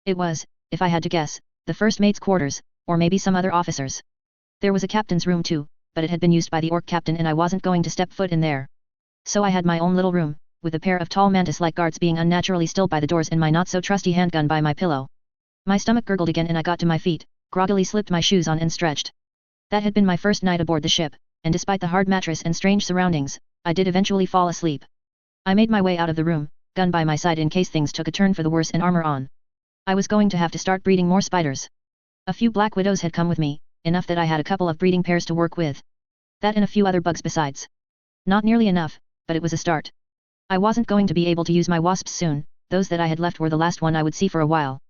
It was, if I had to guess, the first mate's quarters, or maybe some other officers. There was a captain's room too, but it had been used by the orc captain and I wasn't going to step foot in there. So I had my own little room, with a pair of tall mantis-like guards being unnaturally still by the doors and my not-so-trusty handgun by my pillow. My stomach gurgled again and I got to my feet, groggily slipped my shoes on and stretched. That had been my first night aboard the ship, and despite the hard mattress and strange surroundings, I did eventually fall asleep. I made my way out of the room, gun by my side in case things took a turn for the worse and armor on. I was going to have to start breeding more spiders. A few black widows had come with me, enough that I had a couple of breeding pairs to work with. That and a few other bugs besides. Not nearly enough, but it was a start. I wasn't going to be able to use my wasps soon, those that I had left were the last one I would see for a while.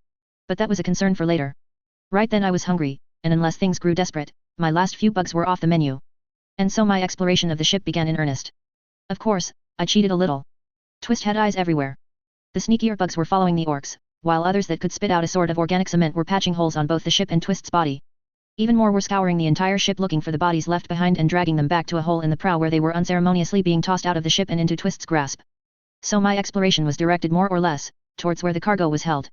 But that was a concern for later. Right then I was hungry, and unless things grew desperate, my last few bugs were off the menu. And so my exploration of the ship began in earnest. Of course, I cheated a little. Twist had eyes everywhere. The sneakier bugs were following the orcs, while others that could spit out a sort of organic cement were patching holes on both the ship and Twist's body. Even more were scouring the entire ship looking for the bodies left behind and dragging them back to a hole in the prow where they were unceremoniously being tossed out of the ship and into Twist's grasp. So my exploration was directed more or less, towards where the cargo was held.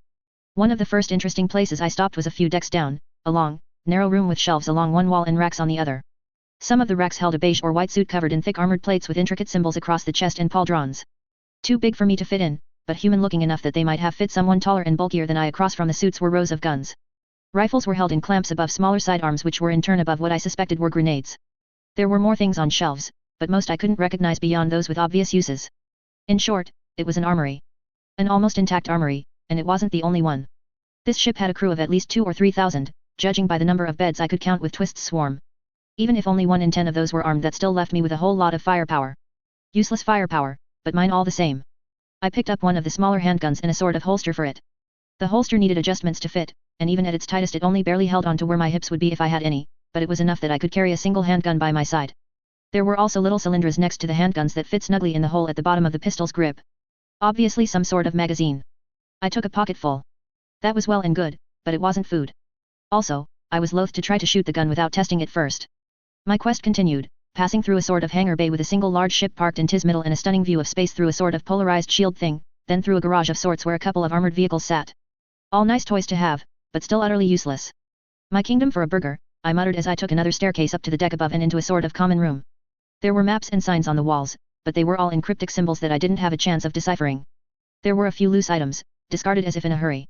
One of the first interesting places I stopped was a few decks down, a long, narrow room with shelves along one wall and racks on the other. Some of the racks held a beige or white suit covered in thick armored plates with intricate symbols across the chest and pauldrons. Too big for me to fit in, but human-looking enough that they might have fit someone taller and bulkier than I. Across from the suits were rows of guns. Rifles were held in clamps above smaller sidearms, which were in turn above what I suspected were grenades. There were more things on shelves, but most I couldn't recognize beyond those with obvious uses. In short, it was an armory. An almost intact armory, and it wasn't the only one. This ship had a crew of at least 2,000 or 3,000, judging by the number of beds I could count with Twist's swarm. Even if only 1 in 10 of those were armed, that still left me with a whole lot of firepower. Useless firepower, but mine all the same. I picked up one of the smaller handguns and a sort of holster for it. The holster needed adjustments to fit, and even at its tightest it only barely held on to where my hips would be if I had any, but it was enough that I could carry a single handgun by my side. There were also little cylinders next to the handguns that fit snugly in the hole at the bottom of the pistol's grip. Obviously some sort of magazine. I took a pocketful. That was well and good, but it wasn't food. Also, I was loath to try to shoot the gun without testing it first. My quest continued, passing through a sort of hangar bay with a single large ship parked in its middle and a stunning view of space through a sort of polarized shield thing, then through a garage of sorts where a couple of armored vehicles sat. All nice toys to have, but still utterly useless. My kingdom for a burger, I muttered as I took another staircase up to the deck above and into a sort of common room. There were maps and signs on the walls, but they were all in cryptic symbols that I didn't have a chance of deciphering. There were a few loose items, discarded as if in a hurry.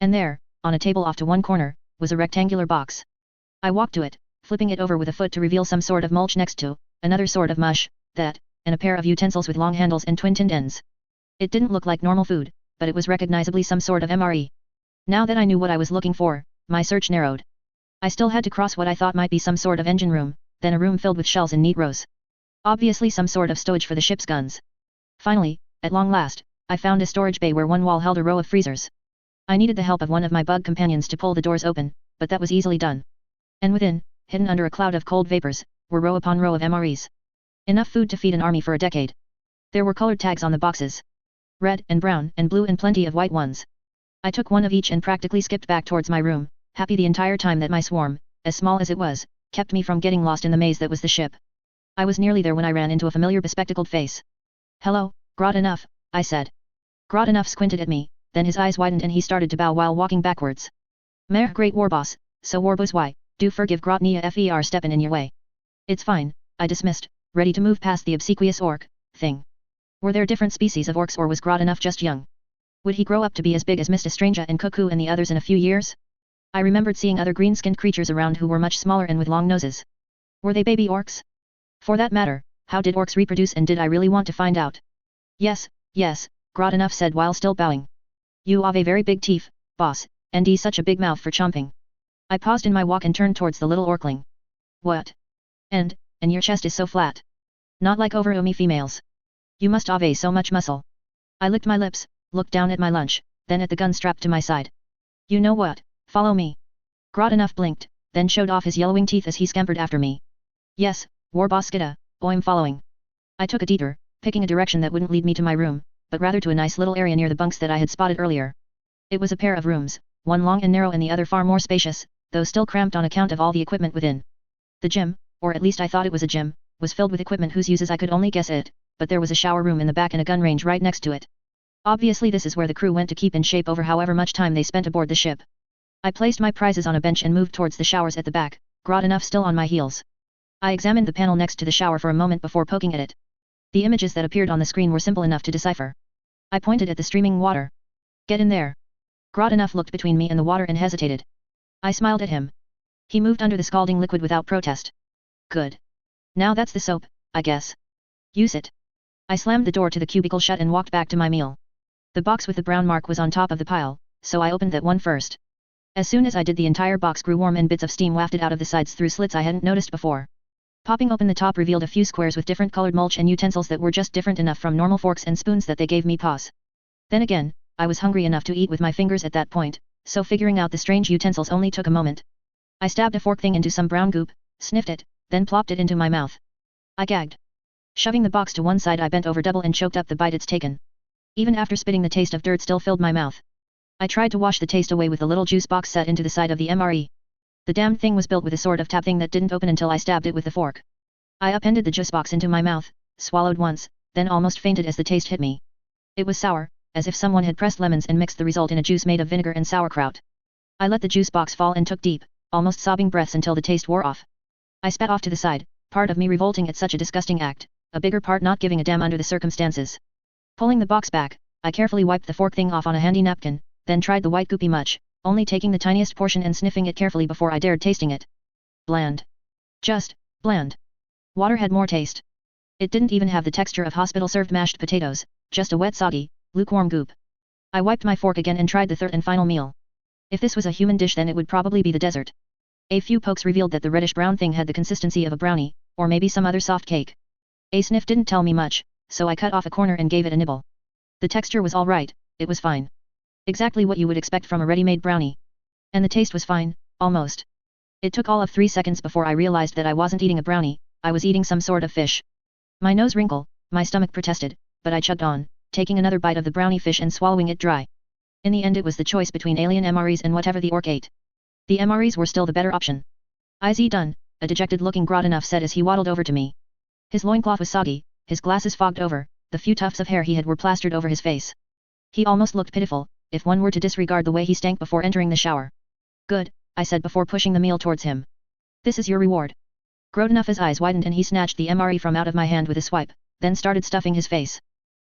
And there, on a table off to one corner, was a rectangular box. I walked to it, flipping it over with a foot to reveal some sort of mulch next to, another sort of mush, and a pair of utensils with long handles and twin-tinned ends. It didn't look like normal food, but it was recognizably some sort of MRE. Now that I knew what I was looking for, my search narrowed. I still had to cross what I thought might be some sort of engine room, then a room filled with shelves in neat rows. Obviously some sort of stowage for the ship's guns. Finally, at long last, I found a storage bay where one wall held a row of freezers. I needed the help of one of my bug companions to pull the doors open, but that was easily done. And within, hidden under a cloud of cold vapors, were row upon row of MREs. Enough food to feed an army for a decade. There were colored tags on the boxes. Red and brown and blue and plenty of white ones. I took one of each and practically skipped back towards my room, happy the entire time that my swarm, as small as it was, kept me from getting lost in the maze that was the ship. I was nearly there when I ran into a familiar bespectacled face. "Hello, Grot enough," I said. Grot enough squinted at me, then his eyes widened and he started to bow while walking backwards. "Meh, great war boss, so war boss why, do forgive Grot nia fer steppin' in your way." "It's fine," I dismissed, ready to move past the obsequious orc thing. Were there different species of orcs, or was Grot enough just young? Would he grow up to be as big as Mr. Stranger and Cuckoo and the others in a few years? I remembered seeing other green-skinned creatures around who were much smaller and with long noses. Were they baby orcs? For that matter, how did orcs reproduce, and did I really want to find out? Yes, Grot enough said while still bowing. "You have a very big teeth, boss, and such a big mouth for chomping." I paused in my walk and turned towards the little orkling. "What? And your chest is so flat. Not like over-umi females. You must have so much muscle." I licked my lips, looked down at my lunch, then at the gun strapped to my side. "You know what, follow me." Grot enough blinked, then showed off his yellowing teeth as he scampered after me. "Yes, war boss Skitta, I'm following." I took a detour, picking a direction that wouldn't lead me to my room, but rather to a nice little area near the bunks that I had spotted earlier. It was a pair of rooms, one long and narrow and the other far more spacious, though still cramped on account of all the equipment within. The gym, or at least I thought it was a gym, was filled with equipment whose uses I could only guess at, but there was a shower room in the back and a gun range right next to it. Obviously this is where the crew went to keep in shape over however much time they spent aboard the ship. I placed my prizes on a bench and moved towards the showers at the back, Grot enough still on my heels. I examined the panel next to the shower for a moment before poking at it. The images that appeared on the screen were simple enough to decipher. I pointed at the streaming water. "Get in there." Grot enough looked between me and the water and hesitated. I smiled at him. He moved under the scalding liquid without protest. "Good. Now that's the soap, I guess. Use it." I slammed the door to the cubicle shut and walked back to my meal. The box with the brown mark was on top of the pile, so I opened that one first. As soon as I did, the entire box grew warm and bits of steam wafted out of the sides through slits I hadn't noticed before. Popping open the top revealed a few squares with different colored mulch and utensils that were just different enough from normal forks and spoons that they gave me pause. Then again, I was hungry enough to eat with my fingers at that point, so figuring out the strange utensils only took a moment. I stabbed a fork thing into some brown goop, sniffed it, then plopped it into my mouth. I gagged. Shoving the box to one side, I bent over double and choked up the bite it's taken. Even after spitting, the taste of dirt still filled my mouth. I tried to wash the taste away with the little juice box set into the side of the MRE. The damned thing was built with a sort of tab thing that didn't open until I stabbed it with the fork. I appended the juice box into my mouth, swallowed once, then almost fainted as the taste hit me. It was sour, as if someone had pressed lemons and mixed the result in a juice made of vinegar and sauerkraut. I let the juice box fall and took deep, almost sobbing breaths until the taste wore off. I spat off to the side, part of me revolting at such a disgusting act, a bigger part not giving a damn under the circumstances. Pulling the box back, I carefully wiped the fork thing off on a handy napkin, then tried the white goopy much, only taking the tiniest portion and sniffing it carefully before I dared tasting it. Bland. Just bland. Water had more taste. It didn't even have the texture of hospital-served mashed potatoes, just a wet soggy, lukewarm goop. I wiped my fork again and tried the third and final meal. If this was a human dish then it would probably be the dessert. A few pokes revealed that the reddish-brown thing had the consistency of a brownie, or maybe some other soft cake. A sniff didn't tell me much, so I cut off a corner and gave it a nibble. The texture was all right, it was fine. Exactly what you would expect from a ready-made brownie. And the taste was fine, almost. It took all of 3 seconds before I realized that I wasn't eating a brownie, I was eating some sort of fish. My nose wrinkled, my stomach protested, but I chugged on, taking another bite of the brownie fish and swallowing it dry. In the end it was the choice between alien MREs and whatever the orc ate. The MREs were still the better option. "Is done," a dejected-looking Grodanov said as he waddled over to me. His loincloth was soggy, his glasses fogged over, the few tufts of hair he had were plastered over his face. He almost looked pitiful, if one were to disregard the way he stank before entering the shower. "Good," I said before pushing the meal towards him. "This is your reward." Grodanov's eyes widened and he snatched the MRE from out of my hand with a swipe, then started stuffing his face.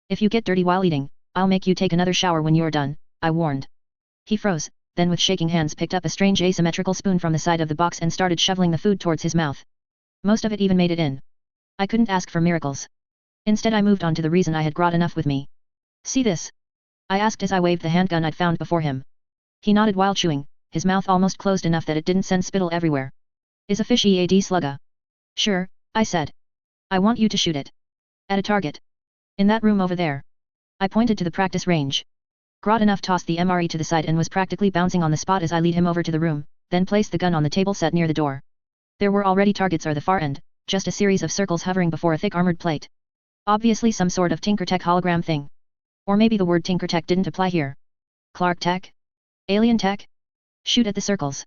"If you get dirty while eating, I'll make you take another shower when you're done," I warned. He froze, then with shaking hands picked up a strange asymmetrical spoon from the side of the box and started shoveling the food towards his mouth. Most of it even made it in. I couldn't ask for miracles. Instead I moved on to the reason I had Grodanov with me. "See this?" I asked as I waved the handgun I'd found before him. He nodded while chewing, his mouth almost closed enough that it didn't send spittle everywhere. "Is a fish EAD slugga?" "Sure," I said. "I want you to shoot it. At a target. In that room over there." I pointed to the practice range. Grodanov tossed the MRE to the side and was practically bouncing on the spot as I lead him over to the room, then placed the gun on the table set near the door. There were already targets at the far end, just a series of circles hovering before a thick armored plate. Obviously some sort of Tinkertech hologram thing. Or maybe the word Tinkertech didn't apply here. Clark Tech? Alien Tech? Shoot at the circles.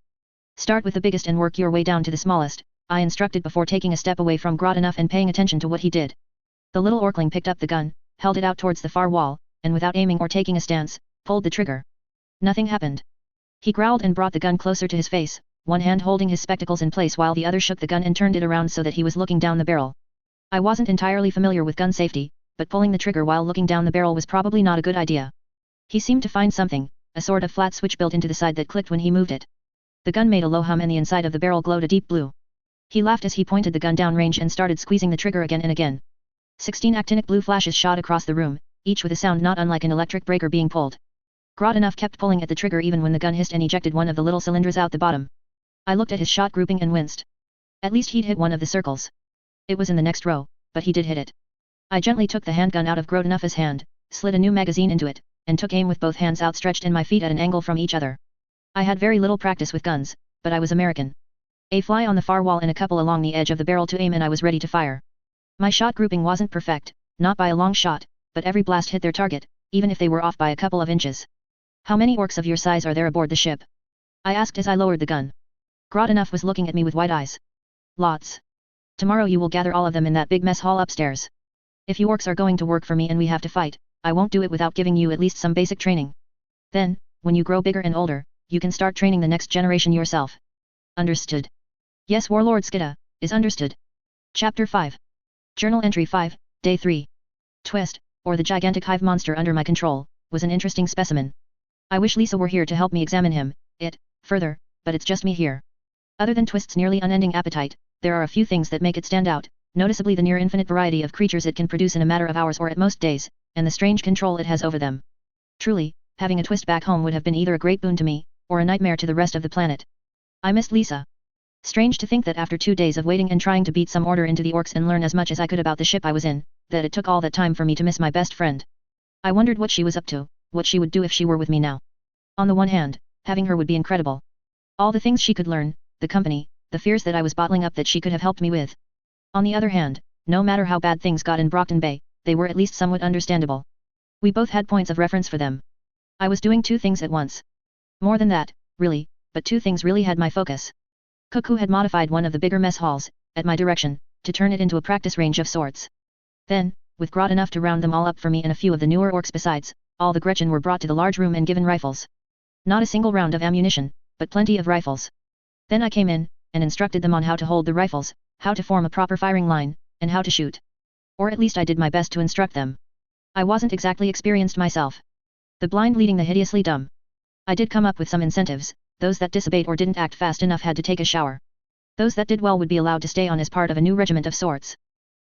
Start with the biggest and work your way down to the smallest, I instructed before taking a step away from Grodanov and paying attention to what he did. The little Orkling picked up the gun, held it out towards the far wall, and without aiming or taking a stance, pulled the trigger. Nothing happened. He growled and brought the gun closer to his face, one hand holding his spectacles in place while the other shook the gun and turned it around so that he was looking down the barrel. I wasn't entirely familiar with gun safety, but pulling the trigger while looking down the barrel was probably not a good idea. He seemed to find something, a sort of flat switch built into the side that clicked when he moved it. The gun made a low hum and the inside of the barrel glowed a deep blue. He laughed as he pointed the gun downrange and started squeezing the trigger again and again. 16 actinic blue flashes shot across the room, each with a sound not unlike an electric breaker being pulled. Grodanov kept pulling at the trigger even when the gun hissed and ejected one of the little cylinders out the bottom. I looked at his shot grouping and winced. At least he'd hit one of the circles. It was in the next row, but he did hit it. I gently took the handgun out of Grodanov's hand, slid a new magazine into it, and took aim with both hands outstretched and my feet at an angle from each other. I had very little practice with guns, but I was American. A fly on the far wall and a couple along the edge of the barrel to aim and I was ready to fire. My shot grouping wasn't perfect, not by a long shot, but every blast hit their target, even if they were off by a couple of inches. "How many orcs of your size are there aboard the ship?" I asked as I lowered the gun. Grodanov was looking at me with wide eyes. "Lots. Tomorrow you will gather all of them in that big mess hall upstairs. If you orcs are going to work for me and we have to fight, I won't do it without giving you at least some basic training. Then, when you grow bigger and older, you can start training the next generation yourself." "Understood." "Yes, Warlord Skitter, is understood." Chapter 5. Journal Entry 5, Day 3. Twist, or the gigantic hive monster under my control, was an interesting specimen. I wish Lisa were here to help me examine him, further, but it's just me here. Other than Twist's nearly unending appetite, there are a few things that make it stand out, noticeably the near-infinite variety of creatures it can produce in a matter of hours or at most days, and the strange control it has over them. Truly, having a Twist back home would have been either a great boon to me, or a nightmare to the rest of the planet. I missed Lisa. Strange to think that after 2 days of waiting and trying to beat some order into the orcs and learn as much as I could about the ship I was in, that it took all that time for me to miss my best friend. I wondered what she was up to, what she would do if she were with me now. On the one hand, having her would be incredible. All the things she could learn, the company, the fears that I was bottling up that she could have helped me with. On the other hand, no matter how bad things got in Brockton Bay, they were at least somewhat understandable. We both had points of reference for them. I was doing 2 things at once. More than that, really, but 2 things really had my focus. Cuckoo had modified one of the bigger mess halls, at my direction, to turn it into a practice range of sorts. Then, with Grodd enough to round them all up for me and a few of the newer orcs besides, all the Gretchen were brought to the large room and given rifles. Not a single round of ammunition, but plenty of rifles. Then I came in, and instructed them on how to hold the rifles, how to form a proper firing line, and how to shoot. Or at least I did my best to instruct them. I wasn't exactly experienced myself. The blind leading the hideously dumb. I did come up with some incentives. Those that disobeyed or didn't act fast enough had to take a shower. Those that did well would be allowed to stay on as part of a new regiment of sorts.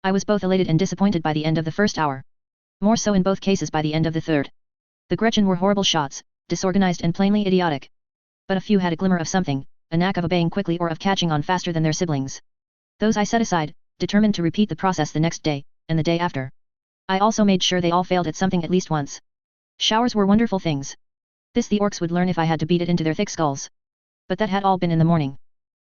I was both elated and disappointed by the end of the first hour. More so in both cases by the end of the third. The Gretchen were horrible shots, disorganized and plainly idiotic. But a few had a glimmer of something, a knack of obeying quickly or of catching on faster than their siblings. Those I set aside, determined to repeat the process the next day, and the day after. I also made sure they all failed at something at least once. Showers were wonderful things. This the orcs would learn if I had to beat it into their thick skulls. But that had all been in the morning.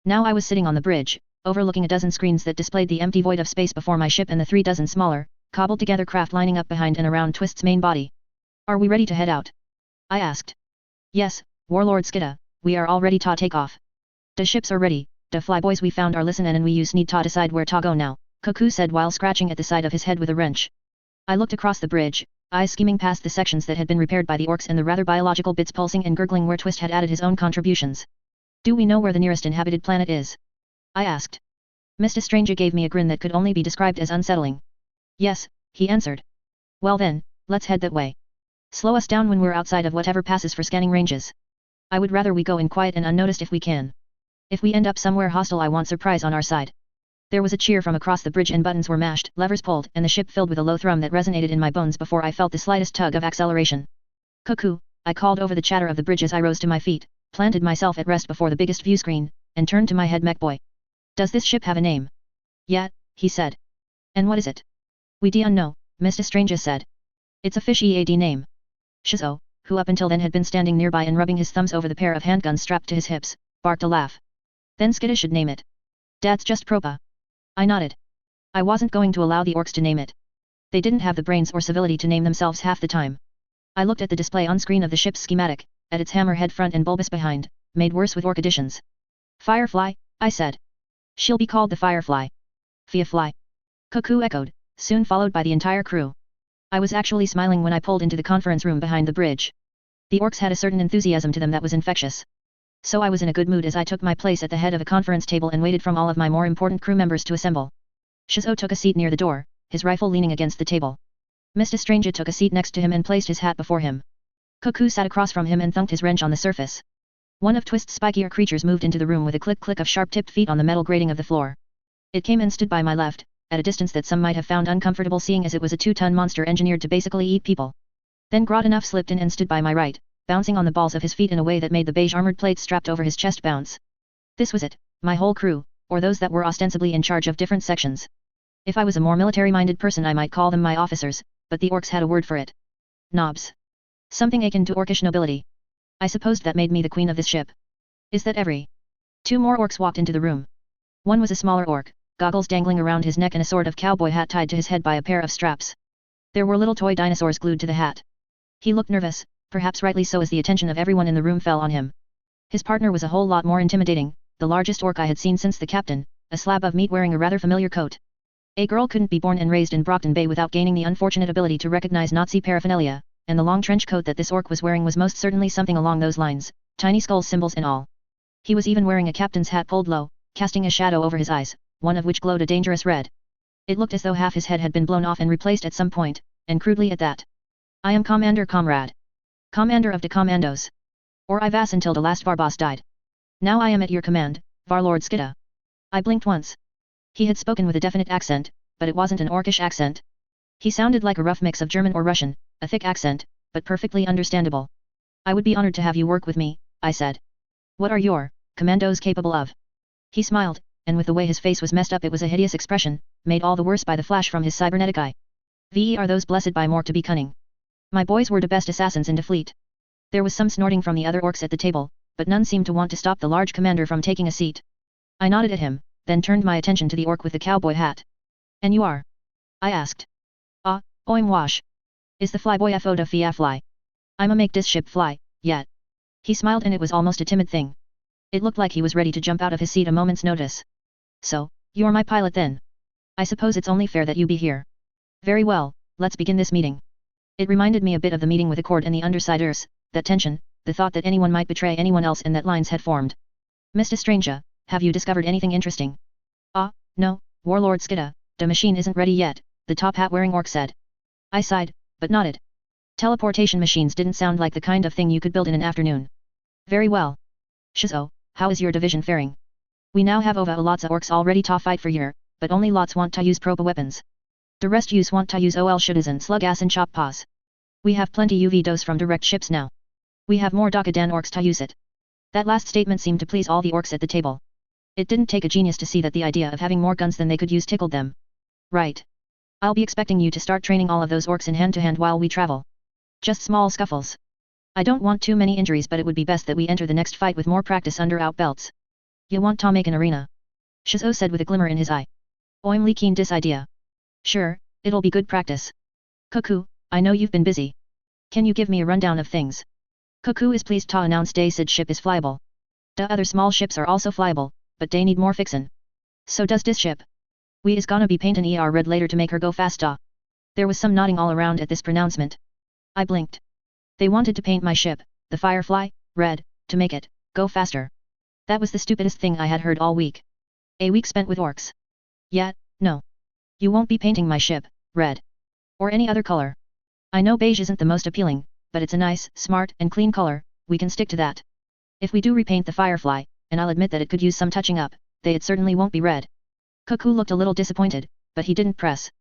Now I was sitting on the bridge, overlooking a dozen screens that displayed the empty void of space before my ship and the 3 dozen smaller, cobbled together craft lining up behind and around Twist's main body. Are we ready to head out? I asked. Yes, Warlord Skitter, we are all ready to take off. The ships are ready, the flyboys we found are listening and we use need to decide where to go now, Cuckoo said while scratching at the side of his head with a wrench. I looked across the bridge, eyes skimming past the sections that had been repaired by the orcs and the rather biological bits pulsing and gurgling where Twist had added his own contributions. Do we know where the nearest inhabited planet is? I asked. Mr. Stranger gave me a grin that could only be described as unsettling. Yes, he answered. Well then, let's head that way. Slow us down when we're outside of whatever passes for scanning ranges. I would rather we go in quiet and unnoticed if we can. If we end up somewhere hostile I want surprise on our side. There was a cheer from across the bridge and buttons were mashed, levers pulled, and the ship filled with a low thrum that resonated in my bones before I felt the slightest tug of acceleration. Cuckoo, I called over the chatter of the bridge as I rose to my feet, planted myself at rest before the biggest view screen, and turned to my head mech boy. Does this ship have a name? Yeah, he said. And what is it? We don't know, Mr. Stranger said. It's a fishy AD name. Shizo, who up until then had been standing nearby and rubbing his thumbs over the pair of handguns strapped to his hips, barked a laugh. Then Skitter should name it. That's just propa. I nodded. I wasn't going to allow the orcs to name it. They didn't have the brains or civility to name themselves half the time. I looked at the display on screen of the ship's schematic, at its hammerhead front and bulbous behind, made worse with orc additions. Firefly, I said. She'll be called the Firefly. Firefly. Cuckoo echoed, soon followed by the entire crew. I was actually smiling when I pulled into the conference room behind the bridge. The orcs had a certain enthusiasm to them that was infectious. So I was in a good mood as I took my place at the head of a conference table and waited for all of my more important crew members to assemble. Shizo took a seat near the door, his rifle leaning against the table. Mr. Stranger took a seat next to him and placed his hat before him. Cuckoo sat across from him and thunked his wrench on the surface. One of Twist's spikier creatures moved into the room with a click-click of sharp-tipped feet on the metal grating of the floor. It came and stood by my left, at a distance that some might have found uncomfortable seeing as it was a 2-ton monster engineered to basically eat people. Then Grodd slipped in and stood by my right, bouncing on the balls of his feet in a way that made the beige armored plates strapped over his chest bounce. This was it, my whole crew, or those that were ostensibly in charge of different sections. If I was a more military-minded person I might call them my officers, but the orcs had a word for it. Knobs. Something akin to orcish nobility. I supposed that made me the queen of this ship. Is that every? 2 more orcs walked into the room. One was a smaller orc, goggles dangling around his neck and a sort of cowboy hat tied to his head by a pair of straps. There were little toy dinosaurs glued to the hat. He looked nervous, perhaps rightly so as the attention of everyone in the room fell on him. His partner was a whole lot more intimidating, the largest orc I had seen since the captain, a slab of meat wearing a rather familiar coat. A girl couldn't be born and raised in Brockton Bay without gaining the unfortunate ability to recognize Nazi paraphernalia, and the long trench coat that this orc was wearing was most certainly something along those lines, tiny skull symbols and all. He was even wearing a captain's hat pulled low, casting a shadow over his eyes, one of which glowed a dangerous red. It looked as though half his head had been blown off and replaced at some point, and crudely at that. I am Commander Comrade. Commander of the Commandos. Or I was until the last Varboss died. Now I am at your command, Warlord Skitter. I blinked once. He had spoken with a definite accent, but it wasn't an orcish accent. He sounded like a rough mix of German or Russian, a thick accent, but perfectly understandable. I would be honored to have you work with me, I said. What are your commandos capable of? He smiled, and with the way his face was messed up it was a hideous expression, made all the worse by the flash from his cybernetic eye. Ve are those blessed by more to be cunning. My boys were the best assassins in the fleet. There was some snorting from the other orcs at the table, but none seemed to want to stop the large commander from taking a seat. I nodded at him, then turned my attention to the orc with the cowboy hat. And you are? I asked. I'm Wash. Is the flyboy FO to fly? I'm a make this ship fly, yet. He smiled and it was almost a timid thing. It looked like he was ready to jump out of his seat a moment's notice. So, you're my pilot then? I suppose it's only fair that you be here. Very well, let's begin this meeting. It reminded me a bit of the meeting with Accord and the Undersiders, that tension, the thought that anyone might betray anyone else and that lines had formed. Mr. Stranger, have you discovered anything interesting? No, Warlord Skitter, the machine isn't ready yet, the top hat-wearing orc said. I sighed, but nodded. Teleportation machines didn't sound like the kind of thing you could build in an afternoon. Very well. Shizo, how is your division faring? We now have over lots of orcs already to fight for year, but only lots want to use propa weapons. The rest use want to use ol shootas and slug ass and chop paws. We have plenty UV dose from direct ships now. We have more Dakka than orcs to use it. That last statement seemed to please all the orcs at the table. It didn't take a genius to see that the idea of having more guns than they could use tickled them. Right. I'll be expecting you to start training all of those orcs in hand-to-hand while we travel. Just small scuffles. I don't want too many injuries, but it would be best that we enter the next fight with more practice under our belts. You want to make an arena? Shizo said with a glimmer in his eye. I'm li keen dis idea. Sure, it'll be good practice. Cuckoo, I know you've been busy. Can you give me a rundown of things? Cuckoo is pleased to announce day said ship is flyable. The other small ships are also flyable, but they need more fixin'. So does this ship. We is gonna be paintin' red later to make her go faster. There was some nodding all around at this pronouncement. I blinked. They wanted to paint my ship, the Firefly, red, to make it go faster. That was the stupidest thing I had heard all week. A week spent with orcs. Yeah, no. You won't be painting my ship red. Or any other color. I know beige isn't the most appealing, but it's a nice, smart, and clean color, we can stick to that. If we do repaint the Firefly, and I'll admit that it could use some touching up, it certainly won't be red. Cuckoo looked a little disappointed, but he didn't press.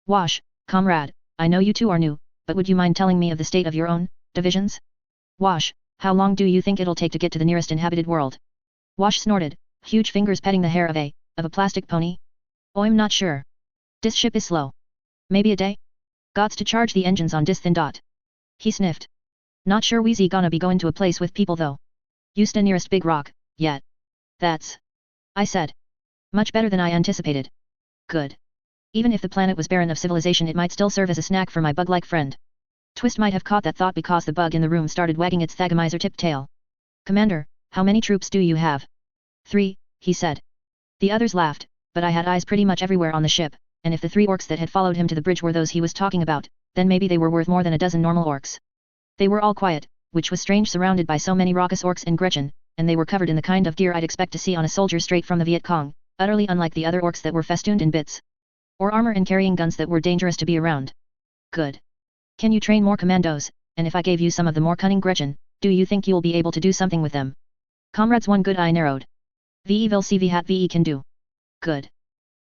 Wash, comrade, I know you two are new, but would you mind telling me of the state of your own divisions? Wash, how long do you think it'll take to get to the nearest inhabited world? Wash snorted, huge fingers petting the hair of a plastic pony. I'm not sure. This ship is slow. Maybe a day? Gots to charge the engines on dis thin dot. He sniffed. Not sure weezy gonna be going to a place with people though. Used to nearest big rock, yet. That's. I said. Much better than I anticipated. Good. Even if the planet was barren of civilization, it might still serve as a snack for my bug-like friend. Twist might have caught that thought because the bug in the room started wagging its thagomizer-tipped tail. Commander, how many troops do you have? 3, he said. The others laughed, but I had eyes pretty much everywhere on the ship, and if the 3 orcs that had followed him to the bridge were those he was talking about, then maybe they were worth more than a dozen normal orcs. They were all quiet, which was strange surrounded by so many raucous orcs in Gretchen, and they were covered in the kind of gear I'd expect to see on a soldier straight from the Viet Cong, utterly unlike the other orcs that were festooned in bits. Or armor and carrying guns that were dangerous to be around. Good. Can you train more commandos, and if I gave you some of the more cunning Gretchen, do you think you'll be able to do something with them? Comrade's one good eye narrowed. VE will see hat VE can do. Good.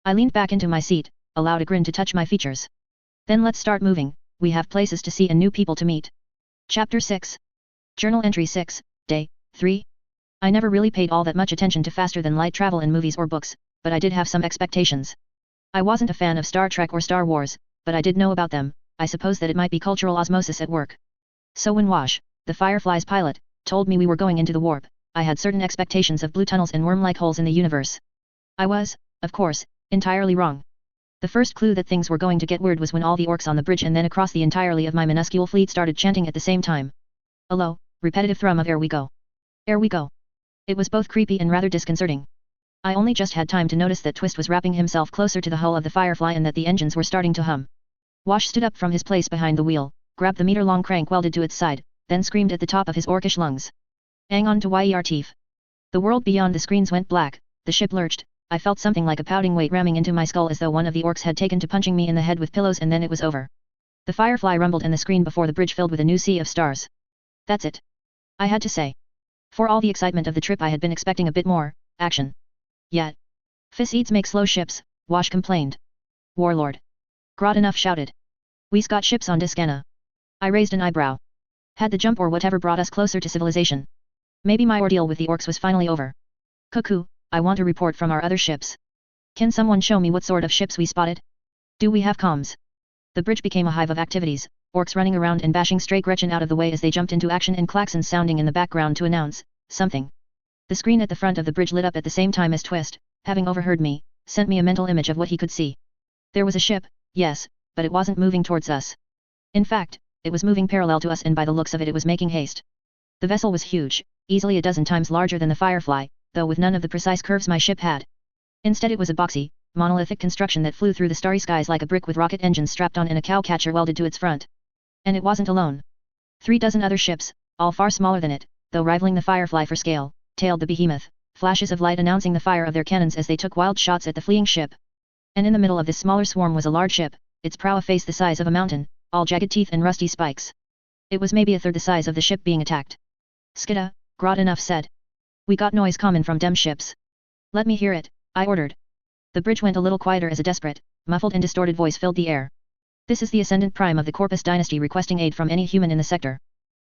I leaned back into my seat, allowed a grin to touch my features. Then let's start moving, we have places to see and new people to meet. Chapter 6. Journal Entry 6, Day 3. I never really paid all that much attention to faster than light travel in movies or books, but I did have some expectations. I wasn't a fan of Star Trek or Star Wars, but I did know about them. I suppose that it might be cultural osmosis at work. So when Wash, the Firefly's pilot, told me we were going into the warp, I had certain expectations of blue tunnels and worm-like holes in the universe. I was, of course, entirely wrong. The first clue that things were going to get weird was when all the orcs on the bridge and then across the entirety of my minuscule fleet started chanting at the same time. A low, repetitive thrum of "Ere we go. Ere we go." It was both creepy and rather disconcerting. I only just had time to notice that Twist was wrapping himself closer to the hull of the Firefly and that the engines were starting to hum. Wash stood up from his place behind the wheel, grabbed the meter-long crank welded to its side, then screamed at the top of his orcish lungs. Hang on to your teeth. The world beyond the screens went black, the ship lurched, I felt something like a pouting weight ramming into my skull as though one of the orcs had taken to punching me in the head with pillows and then it was over. The Firefly rumbled and the screen before the bridge filled with a new sea of stars. That's it. I had to say. For all the excitement of the trip I had been expecting a bit more action. Yet. Fiseeds make slow ships, Wash complained. Warlord. Grodenough shouted. We's got ships on Discana. I raised an eyebrow. Had the jump or whatever brought us closer to civilization. Maybe my ordeal with the orcs was finally over. Cuckoo, I want a report from our other ships. Can someone show me what sort of ships we spotted? Do we have comms? The bridge became a hive of activities, orcs running around and bashing stray Gretchen out of the way as they jumped into action and klaxons sounding in the background to announce something. The screen at the front of the bridge lit up at the same time as Twist, having overheard me, sent me a mental image of what he could see. There was a ship, yes, but it wasn't moving towards us. In fact, it was moving parallel to us and by the looks of it was making haste. The vessel was huge, easily a dozen times larger than the Firefly, though with none of the precise curves my ship had. Instead it was a boxy, monolithic construction that flew through the starry skies like a brick with rocket engines strapped on and a cowcatcher welded to its front. And it wasn't alone. 3 dozen other ships, all far smaller than it, though rivaling the Firefly for scale, tailed the behemoth, flashes of light announcing the fire of their cannons as they took wild shots at the fleeing ship. And in the middle of this smaller swarm was a large ship, its prow a face the size of a mountain, all jagged teeth and rusty spikes. It was maybe a third the size of the ship being attacked. Skitta, Grot enough said. We got noise common from dem ships. Let me hear it, I ordered. The bridge went a little quieter as a desperate, muffled and distorted voice filled the air. This is the Ascendant Prime of the Corpus dynasty requesting aid from any human in the sector.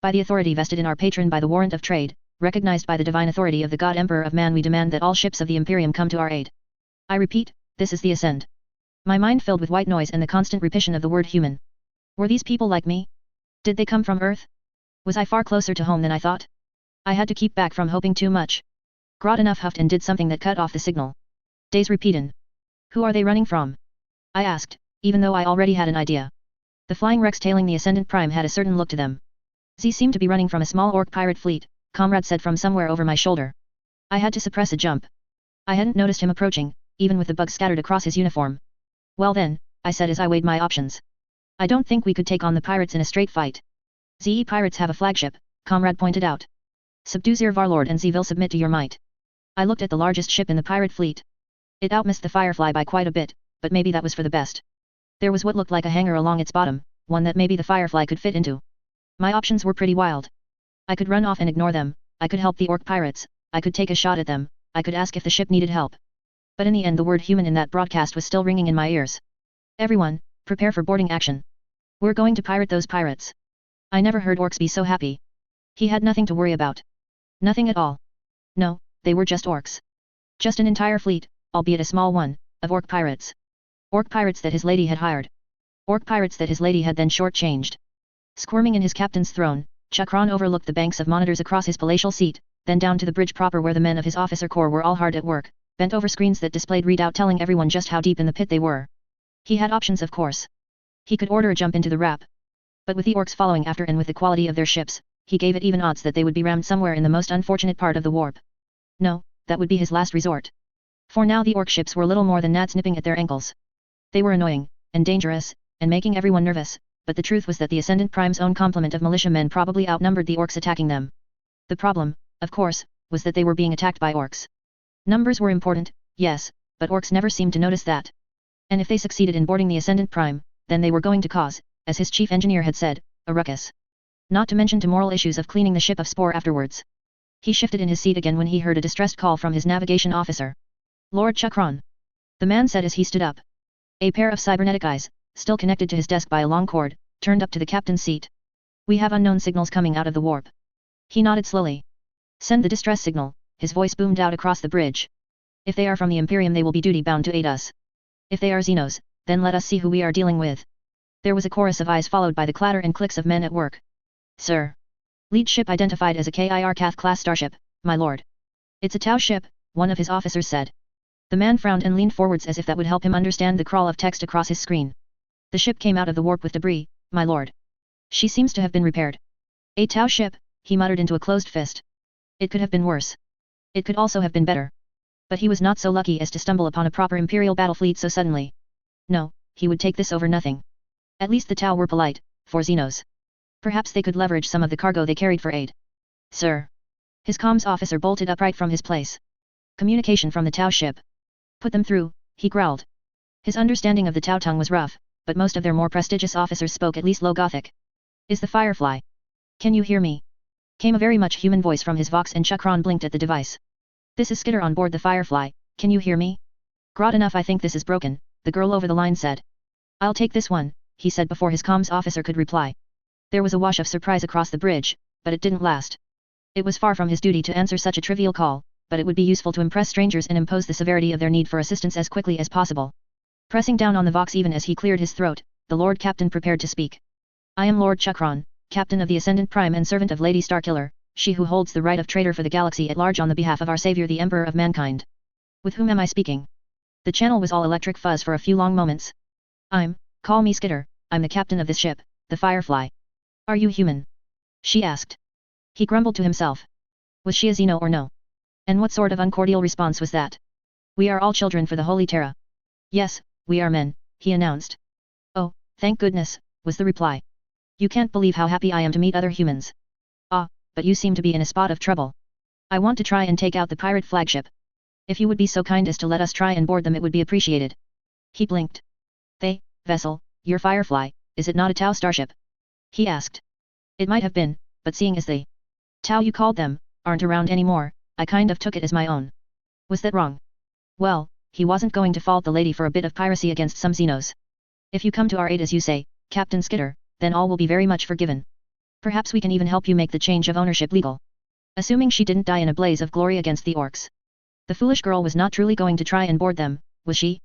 By the authority vested in our patron by the warrant of trade, recognized by the divine authority of the God Emperor of Man, we demand that all ships of the Imperium come to our aid. I repeat, this is the Ascend. My mind filled with white noise and the constant repetition of the word human. Were these people like me? Did they come from Earth? Was I far closer to home than I thought? I had to keep back from hoping too much. Grot enough huffed and did something that cut off the signal. Days repeatin'. Who are they running from? I asked, even though I already had an idea. The flying wrecks tailing the Ascendant Prime had a certain look to them. Ze seemed to be running from a small orc pirate fleet, comrade said from somewhere over my shoulder. I had to suppress a jump. I hadn't noticed him approaching, even with the bugs scattered across his uniform. Well then, I said as I weighed my options. I don't think we could take on the pirates in a straight fight. ZE pirates have a flagship, comrade pointed out. Subdue their warlord and ze will submit to your might. I looked at the largest ship in the pirate fleet. It outmissed the Firefly by quite a bit, but maybe that was for the best. There was what looked like a hangar along its bottom, one that maybe the Firefly could fit into. My options were pretty wild. I could run off and ignore them, I could help the orc pirates, I could take a shot at them, I could ask if the ship needed help. But in the end the word human in that broadcast was still ringing in my ears. Everyone, prepare for boarding action. We're going to pirate those pirates. I never heard orcs be so happy. He had nothing to worry about. Nothing at all. No, they were just orcs. Just an entire fleet, albeit a small one, of orc pirates. Orc pirates that his lady had hired. Orc pirates that his lady had then short-changed. Squirming in his captain's throne, Chakran overlooked the banks of monitors across his palatial seat, then down to the bridge proper where the men of his officer corps were all hard at work, bent over screens that displayed readout telling everyone just how deep in the pit they were. He had options of course. He could order a jump into the rap. But with the orcs following after and with the quality of their ships, he gave it even odds that they would be rammed somewhere in the most unfortunate part of the warp. No, that would be his last resort. For now the orc ships were little more than gnats nipping at their ankles. They were annoying, and dangerous, and making everyone nervous, but the truth was that the Ascendant Prime's own complement of militiamen probably outnumbered the orcs attacking them. The problem, of course, was that they were being attacked by orcs. Numbers were important, yes, but orcs never seemed to notice that. And if they succeeded in boarding the Ascendant Prime, then they were going to cause, as his chief engineer had said, a ruckus. Not to mention tomorrow issues of cleaning the ship of spore afterwards. He shifted in his seat again when he heard a distressed call from his navigation officer. Lord Chakran. The man said as he stood up. A pair of cybernetic eyes, still connected to his desk by a long cord, turned up to the captain's seat. We have unknown signals coming out of the warp. He nodded slowly. Send the distress signal, his voice boomed out across the bridge. If they are from the Imperium they will be duty-bound to aid us. If they are Xenos, then let us see who we are dealing with. There was a chorus of eyes followed by the clatter and clicks of men at work. Sir. Lead ship identified as a KIR Cath-class starship, my lord. It's a Tau ship, one of his officers said. The man frowned and leaned forwards as if that would help him understand the crawl of text across his screen. The ship came out of the warp with debris, my lord. She seems to have been repaired. A Tau ship, he muttered into a closed fist. It could have been worse. It could also have been better. But he was not so lucky as to stumble upon a proper Imperial battle fleet so suddenly. No, he would take this over nothing. At least the Tau were polite, for Xenos. Perhaps they could leverage some of the cargo they carried for aid. Sir. His comms officer bolted upright from his place. Communication from the Tau ship. Put them through, he growled. His understanding of the Tau tongue was rough, but most of their more prestigious officers spoke at least Low Gothic. Is the Firefly? Can you hear me? Came a very much human voice from his vox and Chakran blinked at the device. This is Skitter on board the Firefly, can you hear me? Grot enough I think this is broken, the girl over the line said. I'll take this one, he said before his comms officer could reply. There was a wash of surprise across the bridge, but it didn't last. It was far from his duty to answer such a trivial call, but it would be useful to impress strangers and impose the severity of their need for assistance as quickly as possible. Pressing down on the vox even as he cleared his throat, the Lord Captain prepared to speak. I am Lord Chakran, Captain of the Ascendant Prime and servant of Lady Starkiller, she who holds the right of traitor for the galaxy at large on the behalf of our savior the Emperor of Mankind. With whom am I speaking? The channel was all electric fuzz for a few long moments. Call me Skitter, I'm the captain of this ship, the Firefly. Are you human? She asked. He grumbled to himself. Was she a Xeno or no? And what sort of uncordial response was that? We are all children for the Holy Terra. Yes, we are men, he announced. Oh, thank goodness, was the reply. You can't believe how happy I am to meet other humans. Ah, but you seem to be in a spot of trouble. I want to try and take out the pirate flagship. If you would be so kind as to let us try and board them it would be appreciated. He blinked. Vessel, your Firefly, is it not a Tau starship? He asked. It might have been, but seeing as the Tau you called them, aren't around anymore, I kind of took it as my own. Was that wrong? Well, he wasn't going to fault the lady for a bit of piracy against some Xenos. If you come to our aid as you say, Captain Skitter, then all will be very much forgiven. Perhaps we can even help you make the change of ownership legal. Assuming she didn't die in a blaze of glory against the orcs. The foolish girl was not truly going to try and board them, was she?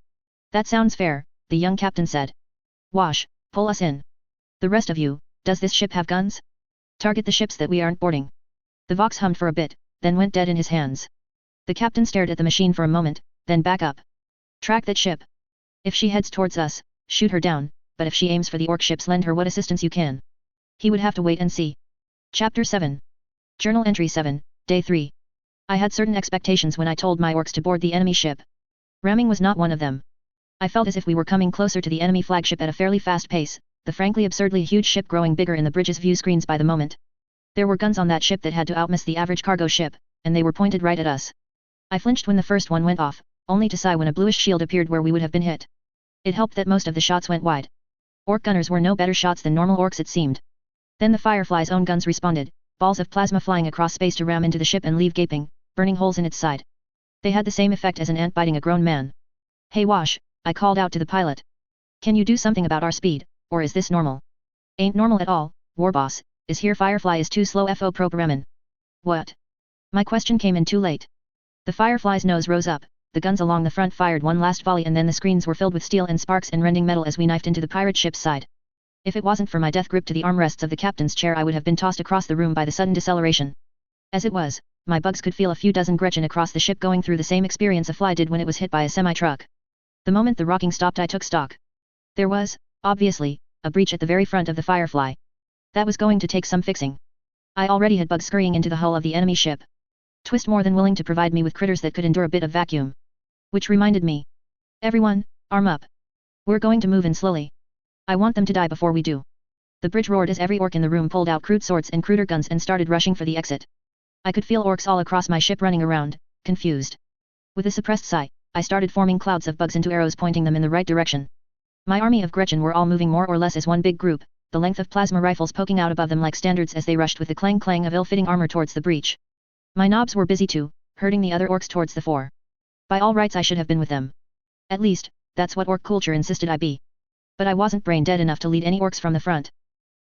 That sounds fair, the young captain said. Wash, pull us in. The rest of you, does this ship have guns? Target the ships that we aren't boarding. The Vox hummed for a bit, then went dead in his hands. The captain stared at the machine for a moment, then back up. Track that ship. If she heads towards us, shoot her down, but if she aims for the orc ships, lend her what assistance you can. He would have to wait and see. Chapter 7. Journal Entry 7, Day 3. I had certain expectations when I told my orcs to board the enemy ship. Ramming was not one of them. I felt as if we were coming closer to the enemy flagship at a fairly fast pace, the frankly absurdly huge ship growing bigger in the bridge's view screens by the moment. There were guns on that ship that had to outmiss the average cargo ship, and they were pointed right at us. I flinched when the first one went off, only to sigh when a bluish shield appeared where we would have been hit. It helped that most of the shots went wide. Orc gunners were no better shots than normal orcs, it seemed. Then the Firefly's own guns responded, balls of plasma flying across space to ram into the ship and leave gaping, burning holes in its side. They had the same effect as an ant biting a grown man. Hey Wash, I called out to the pilot. Can you do something about our speed, or is this normal? Ain't normal at all, Warboss, is here. Firefly is too slow FO propa ramen. What? My question came in too late. The Firefly's nose rose up, the guns along the front fired one last volley, and then the screens were filled with steel and sparks and rending metal as we knifed into the pirate ship's side. If it wasn't for my death grip to the armrests of the captain's chair, I would have been tossed across the room by the sudden deceleration. As it was, my bugs could feel a few dozen Gretchen across the ship going through the same experience a fly did when it was hit by a semi-truck. The moment the rocking stopped, I took stock. There was, obviously, a breach at the very front of the Firefly. That was going to take some fixing. I already had bugs scurrying into the hull of the enemy ship. Twist more than willing to provide me with critters that could endure a bit of vacuum. Which reminded me. Everyone, arm up. We're going to move in slowly. I want them to die before we do. The bridge roared as every orc in the room pulled out crude swords and cruder guns and started rushing for the exit. I could feel orcs all across my ship running around, confused. With a suppressed sigh, I started forming clouds of bugs into arrows pointing them in the right direction. My army of Gretchen were all moving more or less as one big group, the length of plasma rifles poking out above them like standards as they rushed with the clang-clang of ill-fitting armor towards the breach. My knobs were busy too, herding the other orcs towards the fore. By all rights I should have been with them. At least, that's what orc culture insisted I be. But I wasn't brain-dead enough to lead any orcs from the front.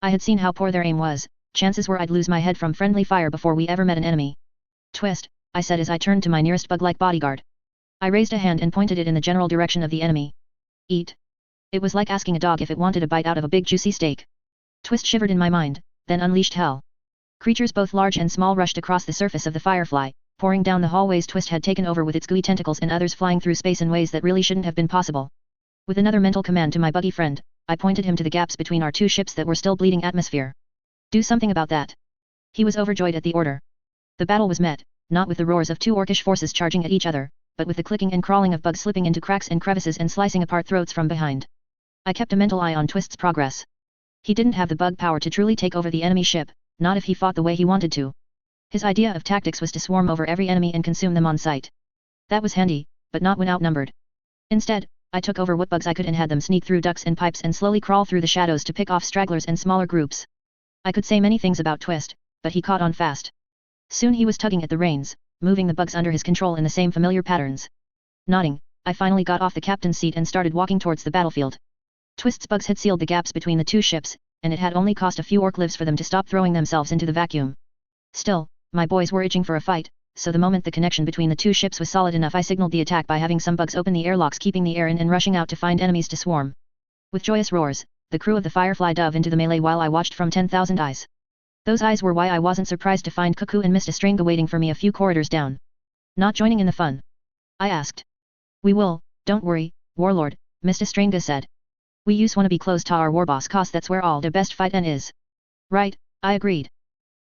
I had seen how poor their aim was, chances were I'd lose my head from friendly fire before we ever met an enemy. Twist, I said as I turned to my nearest bug-like bodyguard. I raised a hand and pointed it in the general direction of the enemy. Eat. It was like asking a dog if it wanted a bite out of a big juicy steak. Twist shivered in my mind, then unleashed hell. Creatures both large and small rushed across the surface of the Firefly, pouring down the hallways Twist had taken over with its gooey tentacles, and others flying through space in ways that really shouldn't have been possible. With another mental command to my buggy friend, I pointed him to the gaps between our two ships that were still bleeding atmosphere. Do something about that. He was overjoyed at the order. The battle was met, not with the roars of two orcish forces charging at each other, but with the clicking and crawling of bugs slipping into cracks and crevices and slicing apart throats from behind. I kept a mental eye on Twist's progress. He didn't have the bug power to truly take over the enemy ship, not if he fought the way he wanted to. His idea of tactics was to swarm over every enemy and consume them on sight. That was handy, but not when outnumbered. Instead, I took over what bugs I could and had them sneak through ducts and pipes and slowly crawl through the shadows to pick off stragglers and smaller groups. I could say many things about Twist, but he caught on fast. Soon he was tugging at the reins, moving the bugs under his control in the same familiar patterns. Nodding, I finally got off the captain's seat and started walking towards the battlefield. Twist's bugs had sealed the gaps between the two ships, and it had only cost a few orc lives for them to stop throwing themselves into the vacuum. Still, my boys were itching for a fight, so the moment the connection between the two ships was solid enough, I signaled the attack by having some bugs open the airlocks, keeping the air in and rushing out to find enemies to swarm. With joyous roars, the crew of the Firefly dove into the melee while I watched from 10,000 eyes. Those eyes were why I wasn't surprised to find Cuckoo and Mr. Strange waiting for me a few corridors down. Not joining in the fun? I asked. We will, don't worry, Warlord, Mr. Strange said. We use wanna be close to our warboss cause that's where all the best fightin' is. Right, I agreed.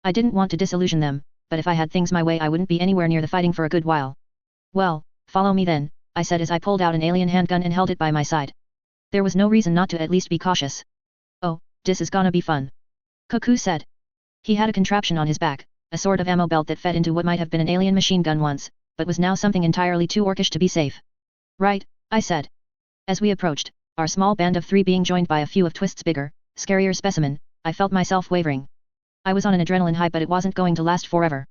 I didn't want to disillusion them, but if I had things my way I wouldn't be anywhere near the fighting for a good while. Well, follow me then, I said as I pulled out an alien handgun and held it by my side. There was no reason not to at least be cautious. Oh, this is gonna be fun. Cuckoo said. He had a contraption on his back, a sort of ammo belt that fed into what might have been an alien machine gun once, but was now something entirely too orcish to be safe. Right, I said. As we approached, our small band of three being joined by a few of Twist's bigger, scarier specimen, I felt myself wavering. I was on an adrenaline high, but it wasn't going to last forever.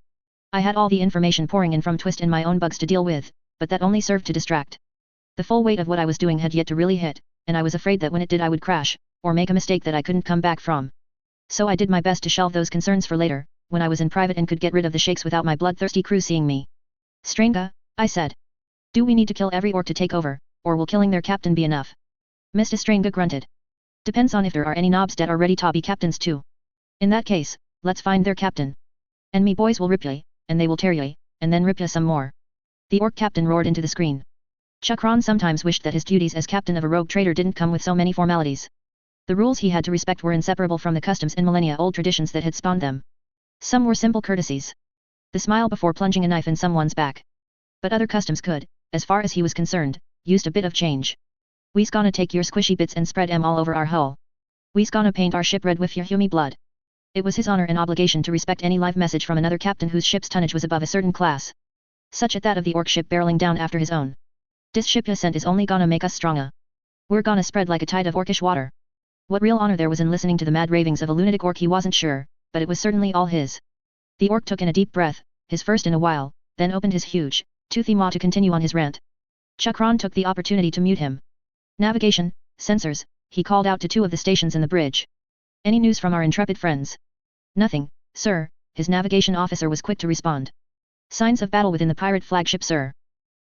I had all the information pouring in from Twist and my own bugs to deal with, but that only served to distract. The full weight of what I was doing had yet to really hit, and I was afraid that when it did I would crash, or make a mistake that I couldn't come back from. So I did my best to shelve those concerns for later, when I was in private and could get rid of the shakes without my bloodthirsty crew seeing me. Stranga, I said. Do we need to kill every orc to take over, or will killing their captain be enough? Mr. Stranga grunted. Depends on if there are any knobs that are ready to be captains too. In that case, let's find their captain. And me boys will rip ye, and they will tear ye, and then rip ye some more. The orc captain roared into the screen. Chakran sometimes wished that his duties as captain of a rogue trader didn't come with so many formalities. The rules he had to respect were inseparable from the customs and millennia-old traditions that had spawned them. Some were simple courtesies. The smile before plunging a knife in someone's back. But other customs could, as far as he was concerned, used a bit of change. We's gonna take your squishy bits and spread 'em all over our hull. We's gonna paint our ship red with your hummy blood. It was his honor and obligation to respect any live message from another captain whose ship's tonnage was above a certain class. Such as that of the orc ship barreling down after his own. This ship ascent is only gonna make us stronger. We're gonna spread like a tide of orcish water. What real honor there was in listening to the mad ravings of a lunatic orc he wasn't sure, but it was certainly all his. The orc took in a deep breath, his first in a while, then opened his huge, toothy maw to continue on his rant. Chakran took the opportunity to mute him. Navigation, sensors, he called out to two of the stations in the bridge. Any news from our intrepid friends? Nothing, sir, his navigation officer was quick to respond. Signs of battle within the pirate flagship, sir.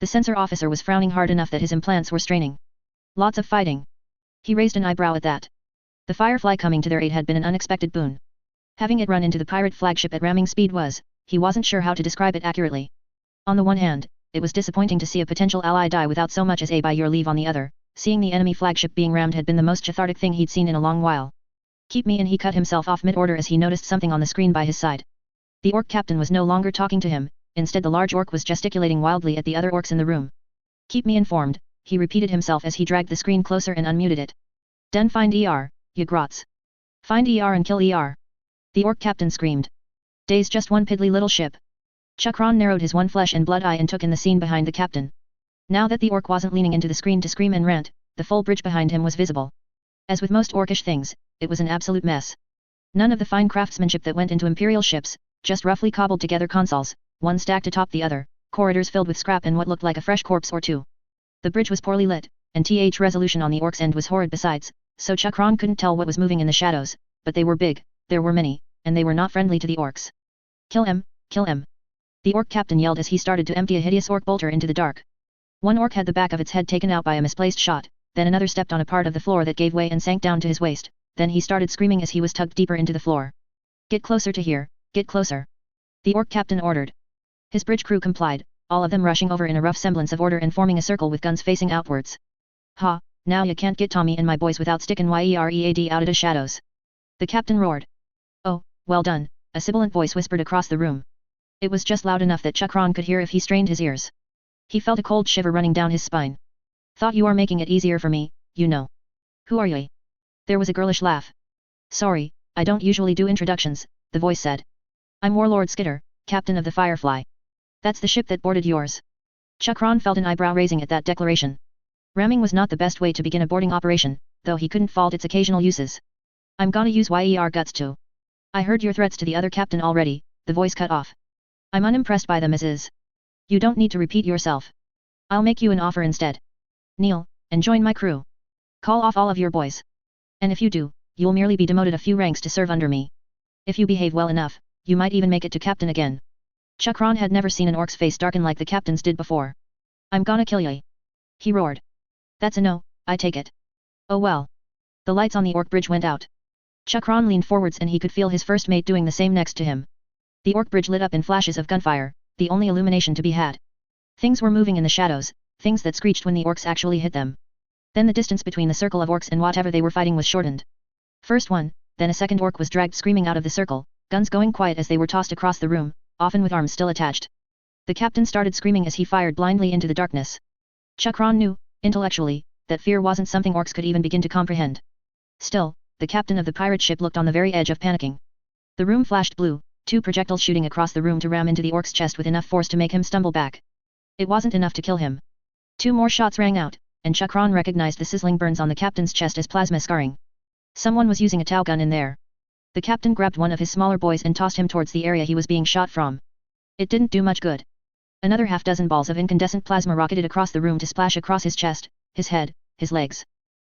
The sensor officer was frowning hard enough that his implants were straining. Lots of fighting. He raised an eyebrow at that. The Firefly coming to their aid had been an unexpected boon. Having it run into the pirate flagship at ramming speed was, he wasn't sure how to describe it accurately. On the one hand, it was disappointing to see a potential ally die without so much as a by your leave. On the other, seeing the enemy flagship being rammed had been the most cathartic thing he'd seen in a long while. Keep me in. He cut himself off mid-order as he noticed something on the screen by his side. The orc captain was no longer talking to him, instead the large orc was gesticulating wildly at the other orcs in the room. Keep me informed, he repeated himself as he dragged the screen closer and unmuted it. Den find ER, ye grots. Find ER and kill ER. The orc captain screamed. Day's just one piddly little ship. Chakran narrowed his one flesh and blood eye and took in the scene behind the captain. Now that the orc wasn't leaning into the screen to scream and rant, the full bridge behind him was visible. As with most orcish things, it was an absolute mess. None of the fine craftsmanship that went into imperial ships, just roughly cobbled together consoles, one stacked atop the other, corridors filled with scrap and what looked like a fresh corpse or two. The bridge was poorly lit, and resolution on the orc's end was horrid besides, so Chakran couldn't tell what was moving in the shadows, but they were big, there were many, and they were not friendly to the orcs. Kill him, kill him. The orc captain yelled as he started to empty a hideous orc bolter into the dark. One orc had the back of its head taken out by a misplaced shot, then another stepped on a part of the floor that gave way and sank down to his waist, then he started screaming as he was tugged deeper into the floor. Get closer to here, get closer. The orc captain ordered. His bridge crew complied, all of them rushing over in a rough semblance of order and forming a circle with guns facing outwards. Ha, now you can't get Tommy and my boys without stickin' YEREAD out of the shadows. The captain roared. Oh, well done, a sibilant voice whispered across the room. It was just loud enough that Chakran could hear if he strained his ears. He felt a cold shiver running down his spine. Thought you are making it easier for me, you know. Who are you? There was a girlish laugh. Sorry, I don't usually do introductions, the voice said. I'm Warlord Skitter, captain of the Firefly. That's the ship that boarded yours. Chakran felt an eyebrow raising at that declaration. Ramming was not the best way to begin a boarding operation, though he couldn't fault its occasional uses. I'm gonna use YER guts too. I heard your threats to the other captain already, the voice cut off. I'm unimpressed by them as is. You don't need to repeat yourself. I'll make you an offer instead. Kneel, and join my crew. Call off all of your boys. And if you do, you'll merely be demoted a few ranks to serve under me. If you behave well enough, you might even make it to captain again. Chakran had never seen an orc's face darken like the captain's did before. I'm gonna kill ye. He roared. That's a no, I take it. Oh well. The lights on the orc bridge went out. Chakran leaned forwards and he could feel his first mate doing the same next to him. The orc bridge lit up in flashes of gunfire, the only illumination to be had. Things were moving in the shadows, things that screeched when the orcs actually hit them. Then the distance between the circle of orcs and whatever they were fighting was shortened. First one, then a second orc was dragged screaming out of the circle, guns going quiet as they were tossed across the room, often with arms still attached. The captain started screaming as he fired blindly into the darkness. Chakran knew, intellectually, that fear wasn't something orcs could even begin to comprehend. Still, the captain of the pirate ship looked on the very edge of panicking. The room flashed blue, two projectiles shooting across the room to ram into the orc's chest with enough force to make him stumble back. It wasn't enough to kill him. Two more shots rang out, and Chakran recognized the sizzling burns on the captain's chest as plasma scarring. Someone was using a Tau gun in there. The captain grabbed one of his smaller boys and tossed him towards the area he was being shot from. It didn't do much good. Another half-dozen balls of incandescent plasma rocketed across the room to splash across his chest, his head, his legs.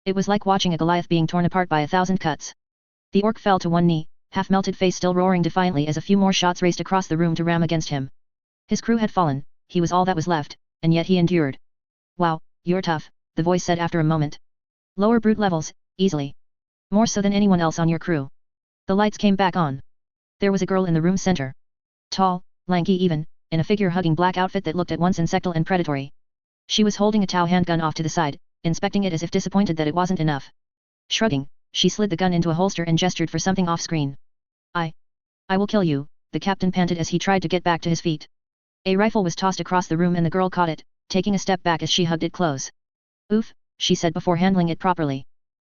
It was like watching a Goliath being torn apart by 1,000 cuts. The orc fell to one knee, half-melted face still roaring defiantly as a few more shots raced across the room to ram against him. His crew had fallen, he was all that was left, and yet he endured. Wow, you're tough, the voice said after a moment. Lower brute levels, easily. More so than anyone else on your crew. The lights came back on. There was a girl in the room center. Tall, lanky even, in a figure-hugging black outfit that looked at once insectal and predatory. She was holding a Tau handgun off to the side, inspecting it as if disappointed that it wasn't enough. Shrugging, she slid the gun into a holster and gestured for something off-screen. I will kill you, the captain panted as he tried to get back to his feet. A rifle was tossed across the room and the girl caught it, taking a step back as she hugged it close. Oof, she said before handling it properly.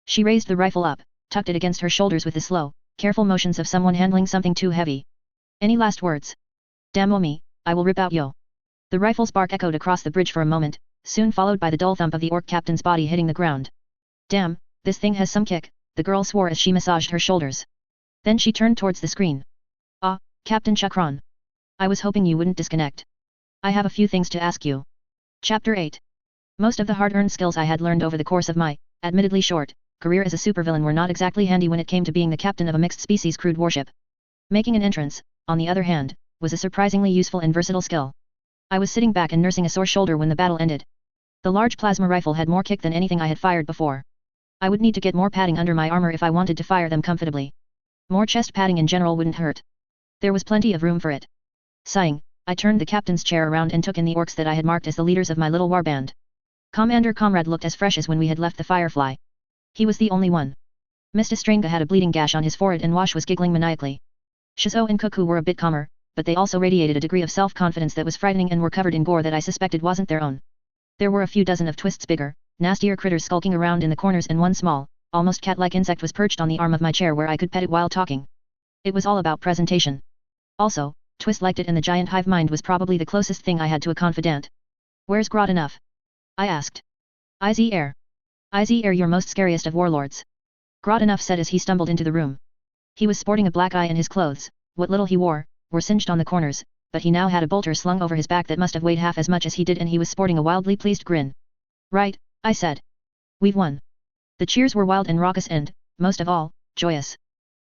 She raised the rifle up, tucked it against her shoulders with the slow, careful motions of someone handling something too heavy. Any last words? Damn me, I will rip out yo. The rifle's bark echoed across the bridge for a moment, soon followed by the dull thump of the orc captain's body hitting the ground. Damn, this thing has some kick, the girl swore as she massaged her shoulders. Then she turned towards the screen. Ah, Captain Chakran. I was hoping you wouldn't disconnect. I have a few things to ask you. Chapter 8. Most of the hard-earned skills I had learned over the course of my, admittedly short, career as a supervillain were not exactly handy when it came to being the captain of a mixed-species crewed warship. Making an entrance, on the other hand, was a surprisingly useful and versatile skill. I was sitting back and nursing a sore shoulder when the battle ended. The large plasma rifle had more kick than anything I had fired before. I would need to get more padding under my armor if I wanted to fire them comfortably. More chest padding in general wouldn't hurt. There was plenty of room for it. Sighing, I turned the captain's chair around and took in the orcs that I had marked as the leaders of my little warband. Commander Comrade looked as fresh as when we had left the Firefly. He was the only one. Mr. Stranga had a bleeding gash on his forehead and Wash was giggling maniacally. Shizo and Cuckoo were a bit calmer, but they also radiated a degree of self-confidence that was frightening and were covered in gore that I suspected wasn't their own. There were a few dozen of Twist's bigger, nastier critters skulking around in the corners and one small, almost cat-like insect was perched on the arm of my chair where I could pet it while talking. It was all about presentation. Also, Twist liked it and the giant hive mind was probably the closest thing I had to a confidant. Where's Grot enough? I asked. Izy your most scariest of warlords. Grot enough said as he stumbled into the room. He was sporting a black eye and his clothes, what little he wore, were singed on the corners, but he now had a bolter slung over his back that must have weighed half as much as he did and he was sporting a wildly pleased grin. Right, I said. We've won. The cheers were wild and raucous and, most of all, joyous.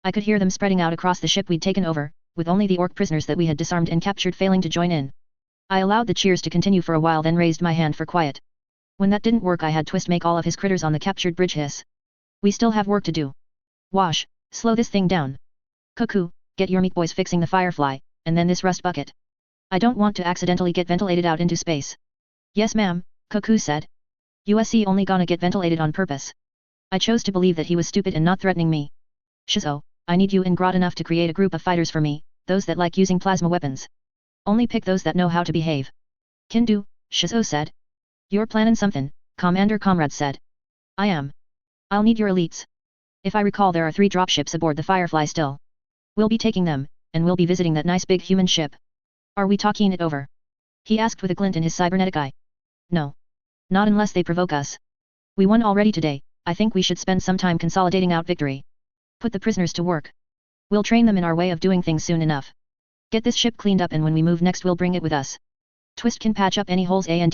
I could hear them spreading out across the ship we'd taken over, with only the orc prisoners that we had disarmed and captured failing to join in. I allowed the cheers to continue for a while then raised my hand for quiet. When that didn't work I had Twist make all of his critters on the captured bridge hiss. We still have work to do. Wash, slow this thing down. Cuckoo, get your meat boys fixing the Firefly, and then this rust bucket. I don't want to accidentally get ventilated out into space. Yes ma'am, Cuckoo said. USC only gonna get ventilated on purpose. I chose to believe that he was stupid and not threatening me. Shizo, I need you and Grot enough to create a group of fighters for me, those that like using plasma weapons. Only pick those that know how to behave. Can do, Shizo said. You're planning something, Commander Comrade said. I am. I'll need your elites. If I recall there are 3 dropships aboard the Firefly still. We'll be taking them, and we'll be visiting that nice big human ship. Are we talking it over? He asked with a glint in his cybernetic eye. No. Not unless they provoke us. We won already today, I think we should spend some time consolidating out victory. Put the prisoners to work. We'll train them in our way of doing things soon enough. Get this ship cleaned up and when we move next we'll bring it with us. Twist can patch up any holes and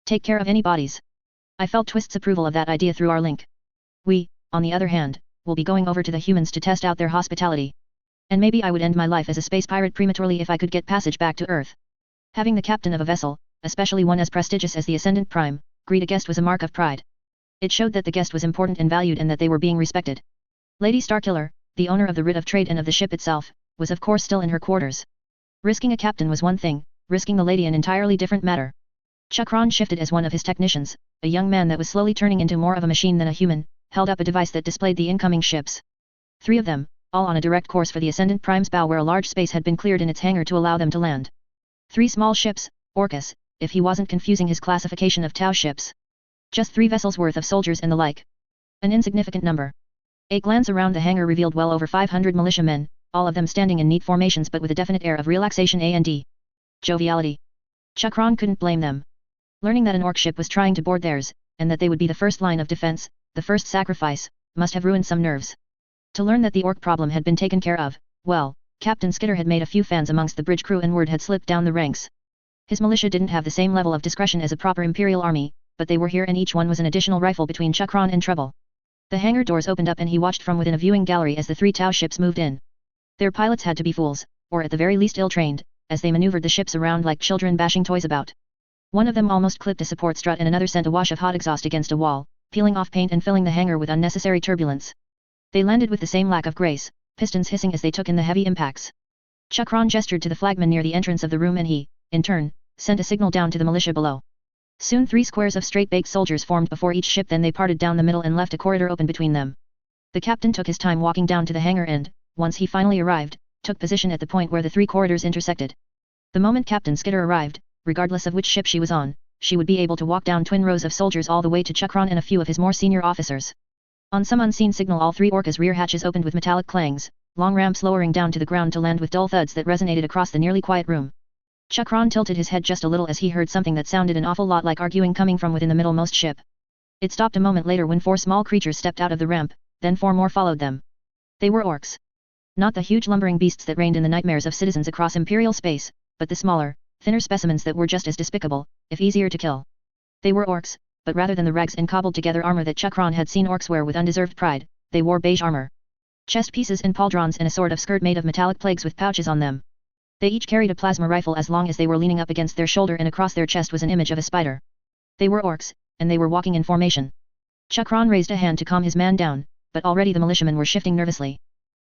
take care of any bodies. I felt Twist's approval of that idea through our link. We, on the other hand, will be going over to the humans to test out their hospitality. And maybe I would end my life as a space pirate prematurely if I could get passage back to Earth. Having the captain of a vessel, especially one as prestigious as the Ascendant Prime, greet a guest was a mark of pride. It showed that the guest was important and valued and that they were being respected. Lady Starkiller, the owner of the writ of trade and of the ship itself, was of course still in her quarters. Risking a captain was one thing, risking the lady an entirely different matter. Chakran shifted as one of his technicians, a young man that was slowly turning into more of a machine than a human, held up a device that displayed the incoming ships. 3 of them, all on a direct course for the Ascendant Prime's bow where a large space had been cleared in its hangar to allow them to land. 3 small ships, Orcus, if he wasn't confusing his classification of Tau ships. Just 3 vessels worth of soldiers and the like. An insignificant number. A glance around the hangar revealed well over 500 militiamen, all of them standing in neat formations but with a definite air of relaxation and joviality. Chakran couldn't blame them. Learning that an orc ship was trying to board theirs, and that they would be the first line of defense, the first sacrifice, must have ruined some nerves. To learn that the orc problem had been taken care of, well, Captain Skitter had made a few fans amongst the bridge crew and word had slipped down the ranks. His militia didn't have the same level of discretion as a proper Imperial army, but they were here and each one was an additional rifle between Chakron and Treble. The hangar doors opened up and he watched from within a viewing gallery as the 3 Tau ships moved in. Their pilots had to be fools, or at the very least ill-trained, as they maneuvered the ships around like children bashing toys about. One of them almost clipped a support strut and another sent a wash of hot exhaust against a wall, peeling off paint and filling the hangar with unnecessary turbulence. They landed with the same lack of grace, pistons hissing as they took in the heavy impacts. Chakron gestured to the flagman near the entrance of the room and he, in turn, sent a signal down to the militia below. Soon 3 squares of straight-baked soldiers formed before each ship, then they parted down the middle and left a corridor open between them. The captain took his time walking down to the hangar and, once he finally arrived, took position at the point where the 3 corridors intersected. The moment Captain Skitter arrived, regardless of which ship she was on, she would be able to walk down twin rows of soldiers all the way to Chakron and a few of his more senior officers. On some unseen signal all 3 Orca's rear hatches opened with metallic clangs, long ramps lowering down to the ground to land with dull thuds that resonated across the nearly quiet room. Chakron tilted his head just a little as he heard something that sounded an awful lot like arguing coming from within the middlemost ship. It stopped a moment later when 4 small creatures stepped out of the ramp, then 4 more followed them. They were orcs. Not the huge lumbering beasts that reigned in the nightmares of citizens across Imperial space, but the smaller, thinner specimens that were just as despicable, if easier to kill. They were orcs, but rather than the rags and cobbled-together armor that Chakron had seen orcs wear with undeserved pride, they wore beige armor. Chest pieces and pauldrons and a sort of skirt made of metallic plagues with pouches on them. They each carried a plasma rifle as long as they were leaning up against their shoulder and across their chest was an image of a spider. They were orcs, and they were walking in formation. Chakron raised a hand to calm his man down, but already the militiamen were shifting nervously.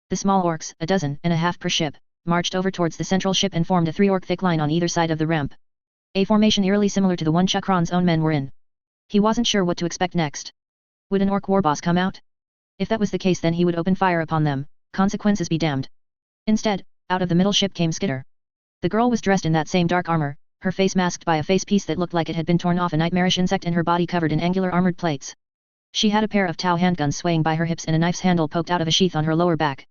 The small orcs, 12.5 per ship, marched over towards the central ship and formed a 3-orc thick line on either side of the ramp. A formation eerily similar to the one Chakron's own men were in. He wasn't sure what to expect next. Would an orc warboss come out? If that was the case then he would open fire upon them, consequences be damned. Instead, out of the middle ship came Skitter. The girl was dressed in that same dark armor, her face masked by a face piece that looked like it had been torn off a nightmarish insect and her body covered in angular armored plates. She had a pair of Tau handguns swaying by her hips and a knife's handle poked out of a sheath on her lower back.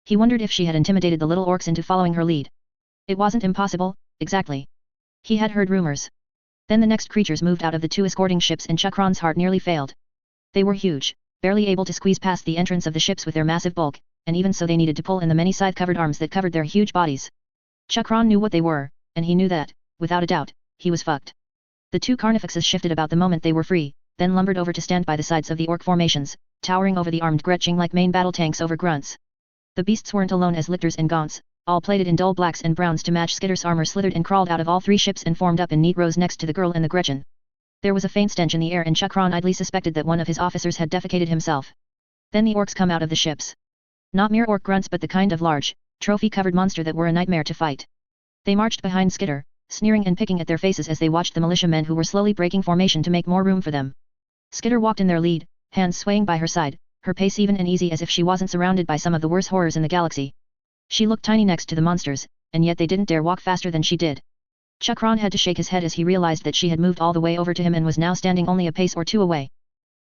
He wondered if she had intimidated the little orcs into following her lead. It wasn't impossible, exactly. He had heard rumors. Then the next creatures moved out of the 2 escorting ships and Chakron's heart nearly failed. They were huge, barely able to squeeze past the entrance of the ships with their massive bulk, and even so they needed to pull in the many scythe-covered arms that covered their huge bodies. Chakron knew what they were, and he knew that, without a doubt, he was fucked. The 2 carnifexes shifted about the moment they were free, then lumbered over to stand by the sides of the orc formations, towering over the armed Gretching like main battle tanks over grunts. The beasts weren't alone as lictors and gaunts, all plated in dull blacks and browns to match Skitter's armor slithered and crawled out of all 3 ships and formed up in neat rows next to the girl and the Gretchen. There was a faint stench in the air and Chakron idly suspected that one of his officers had defecated himself. Then the orcs come out of the ships. Not mere orc grunts but the kind of large, trophy-covered monster that were a nightmare to fight. They marched behind Skitter, sneering and picking at their faces as they watched the militiamen who were slowly breaking formation to make more room for them. Skitter walked in their lead, hands swaying by her side, her pace even and easy as if she wasn't surrounded by some of the worst horrors in the galaxy. She looked tiny next to the monsters, and yet they didn't dare walk faster than she did. Chakron had to shake his head as he realized that she had moved all the way over to him and was now standing only a pace or 2 away.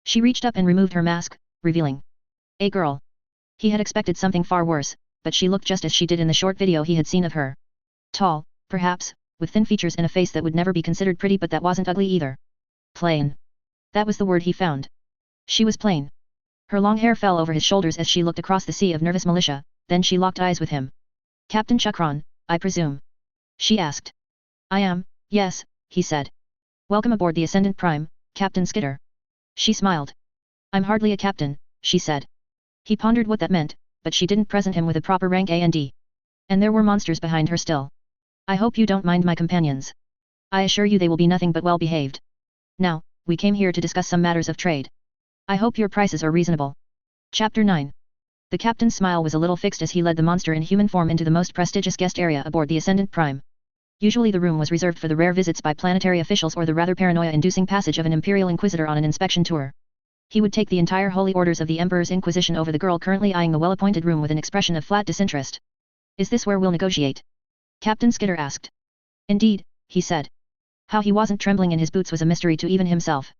She reached up and removed her mask, revealing a girl. He had expected something far worse, but she looked just as she did in the short video he had seen of her. Tall, perhaps, with thin features and a face that would never be considered pretty but that wasn't ugly either. Plain. That was the word he found. She was plain. Her long hair fell over his shoulders as she looked across the sea of nervous militia, then she locked eyes with him. Captain Chakron, I presume? She asked. I am, yes, he said. Welcome aboard the Ascendant Prime, Captain Skitter. She smiled. I'm hardly a captain, she said. He pondered what that meant, but she didn't present him with a proper rank A&D. And there were monsters behind her still. I hope you don't mind my companions. I assure you they will be nothing but well behaved. Now, we came here to discuss some matters of trade. I hope your prices are reasonable. Chapter 9. The captain's smile was a little fixed as he led the monster in human form into the most prestigious guest area aboard the Ascendant Prime. Usually the room was reserved for the rare visits by planetary officials or the rather paranoia-inducing passage of an Imperial Inquisitor on an inspection tour. He would take the entire holy orders of the Emperor's Inquisition over the girl currently eyeing the well-appointed room with an expression of flat disinterest. Is this where we'll negotiate? Captain Skitter asked. Indeed, he said. How he wasn't trembling in his boots was a mystery to even himself.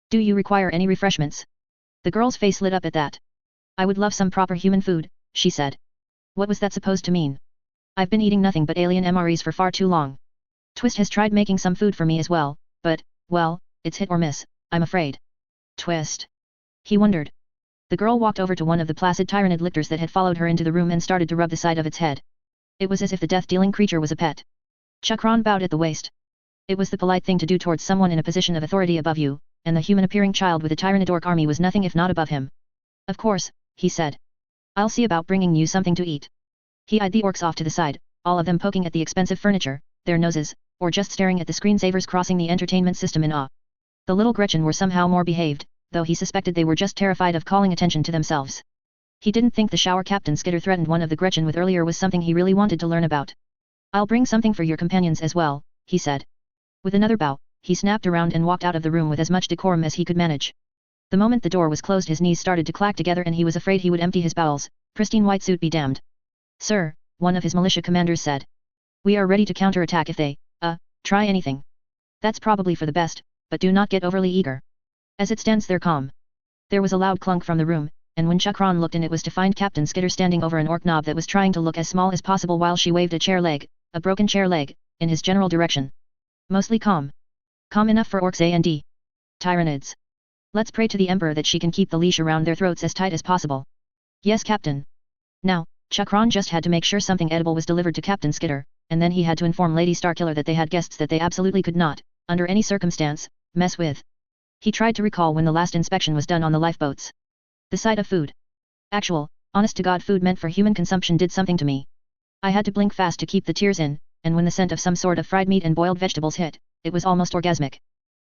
Do you require any refreshments? The girl's face lit up at that. I would love some proper human food, she said. What was that supposed to mean? I've been eating nothing but alien MREs for far too long. Twist has tried making some food for me as well, but, well, it's hit or miss, I'm afraid. Twist. He wondered. The girl walked over to one of the placid Tyranid lictors that had followed her into the room and started to rub the side of its head. It was as if the death-dealing creature was a pet. Chakran bowed at the waist. It was the polite thing to do towards someone in a position of authority above you, and the human-appearing child with the Tyranid orc army was nothing if not above him. Of course, he said. I'll see about bringing you something to eat. He eyed the orcs off to the side, all of them poking at the expensive furniture, their noses, or just staring at the screensavers crossing the entertainment system in awe. The little Gretchen were somehow more behaved, though he suspected they were just terrified of calling attention to themselves. He didn't think the shower Captain Skitter threatened one of the Gretchen with earlier was something he really wanted to learn about. I'll bring something for your companions as well, he said. With another bow, he snapped around and walked out of the room with as much decorum as he could manage. The moment the door was closed his knees started to clack together and he was afraid he would empty his bowels, pristine white suit be damned. Sir, one of his militia commanders said. We are ready to counterattack if they, try anything. That's probably for the best, but do not get overly eager. As it stands they're calm. There was a loud clunk from the room, and when Chakran looked in it was to find Captain Skitter standing over an orc knob that was trying to look as small as possible while she waved a broken chair leg, in his general direction. Mostly calm. Calm enough for orcs and Tyranids. Let's pray to the Emperor that she can keep the leash around their throats as tight as possible. Yes, Captain. Now, Chakran just had to make sure something edible was delivered to Captain Skitter, and then he had to inform Lady Starkiller that they had guests that they absolutely could not, under any circumstance, mess with. He tried to recall when the last inspection was done on the lifeboats. The sight of food. Actual, honest-to-God food meant for human consumption did something to me. I had to blink fast to keep the tears in, and when the scent of some sort of fried meat and boiled vegetables hit, it was almost orgasmic.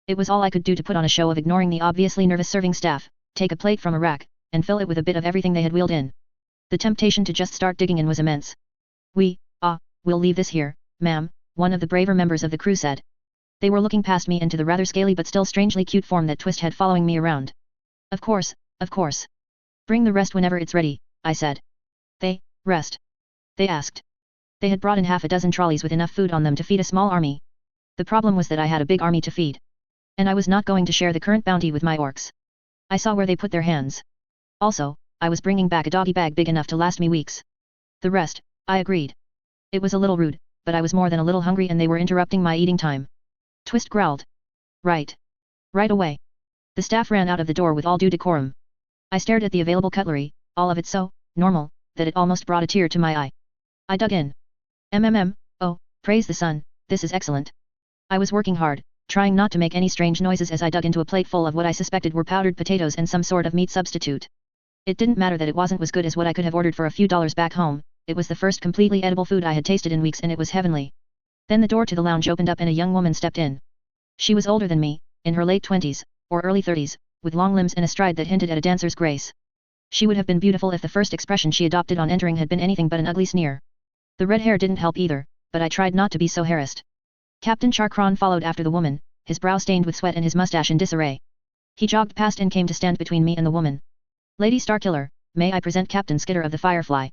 It was all I could do to put on a show of ignoring the obviously nervous serving staff, take a plate from a rack, and fill it with a bit of everything they had wheeled in. The temptation to just start digging in was immense. We'll leave this here, ma'am, one of the braver members of the crew said. They were looking past me into the rather scaly but still strangely cute form that Twist had following me around. Of course. Bring the rest whenever it's ready, I said. Rest? They asked. They had brought in half a dozen trolleys with enough food on them to feed a small army. The problem was that I had a big army to feed. And I was not going to share the current bounty with my orcs. I saw where they put their hands. Also, I was bringing back a doggy bag big enough to last me weeks. The rest, I agreed. It was a little rude, but I was more than a little hungry and they were interrupting my eating time. Twist growled. Right away. The staff ran out of the door with all due decorum. I stared at the available cutlery, all of it so normal, that it almost brought a tear to my eye. I dug in. Oh, praise the sun, this is excellent. I was working hard, trying not to make any strange noises as I dug into a plate full of what I suspected were powdered potatoes and some sort of meat substitute. It didn't matter that it wasn't as good as what I could have ordered for a few dollars back home. It was the first completely edible food I had tasted in weeks and it was heavenly. Then the door to the lounge opened up and a young woman stepped in. She was older than me, in her late 20s, or early 30s, with long limbs and a stride that hinted at a dancer's grace. She would have been beautiful if the first expression she adopted on entering had been anything but an ugly sneer. The red hair didn't help either, but I tried not to be so harassed. Captain Chakran followed after the woman, his brow stained with sweat and his mustache in disarray. He jogged past and came to stand between me and the woman. Lady Starkiller, may I present Captain Skitter of the Firefly?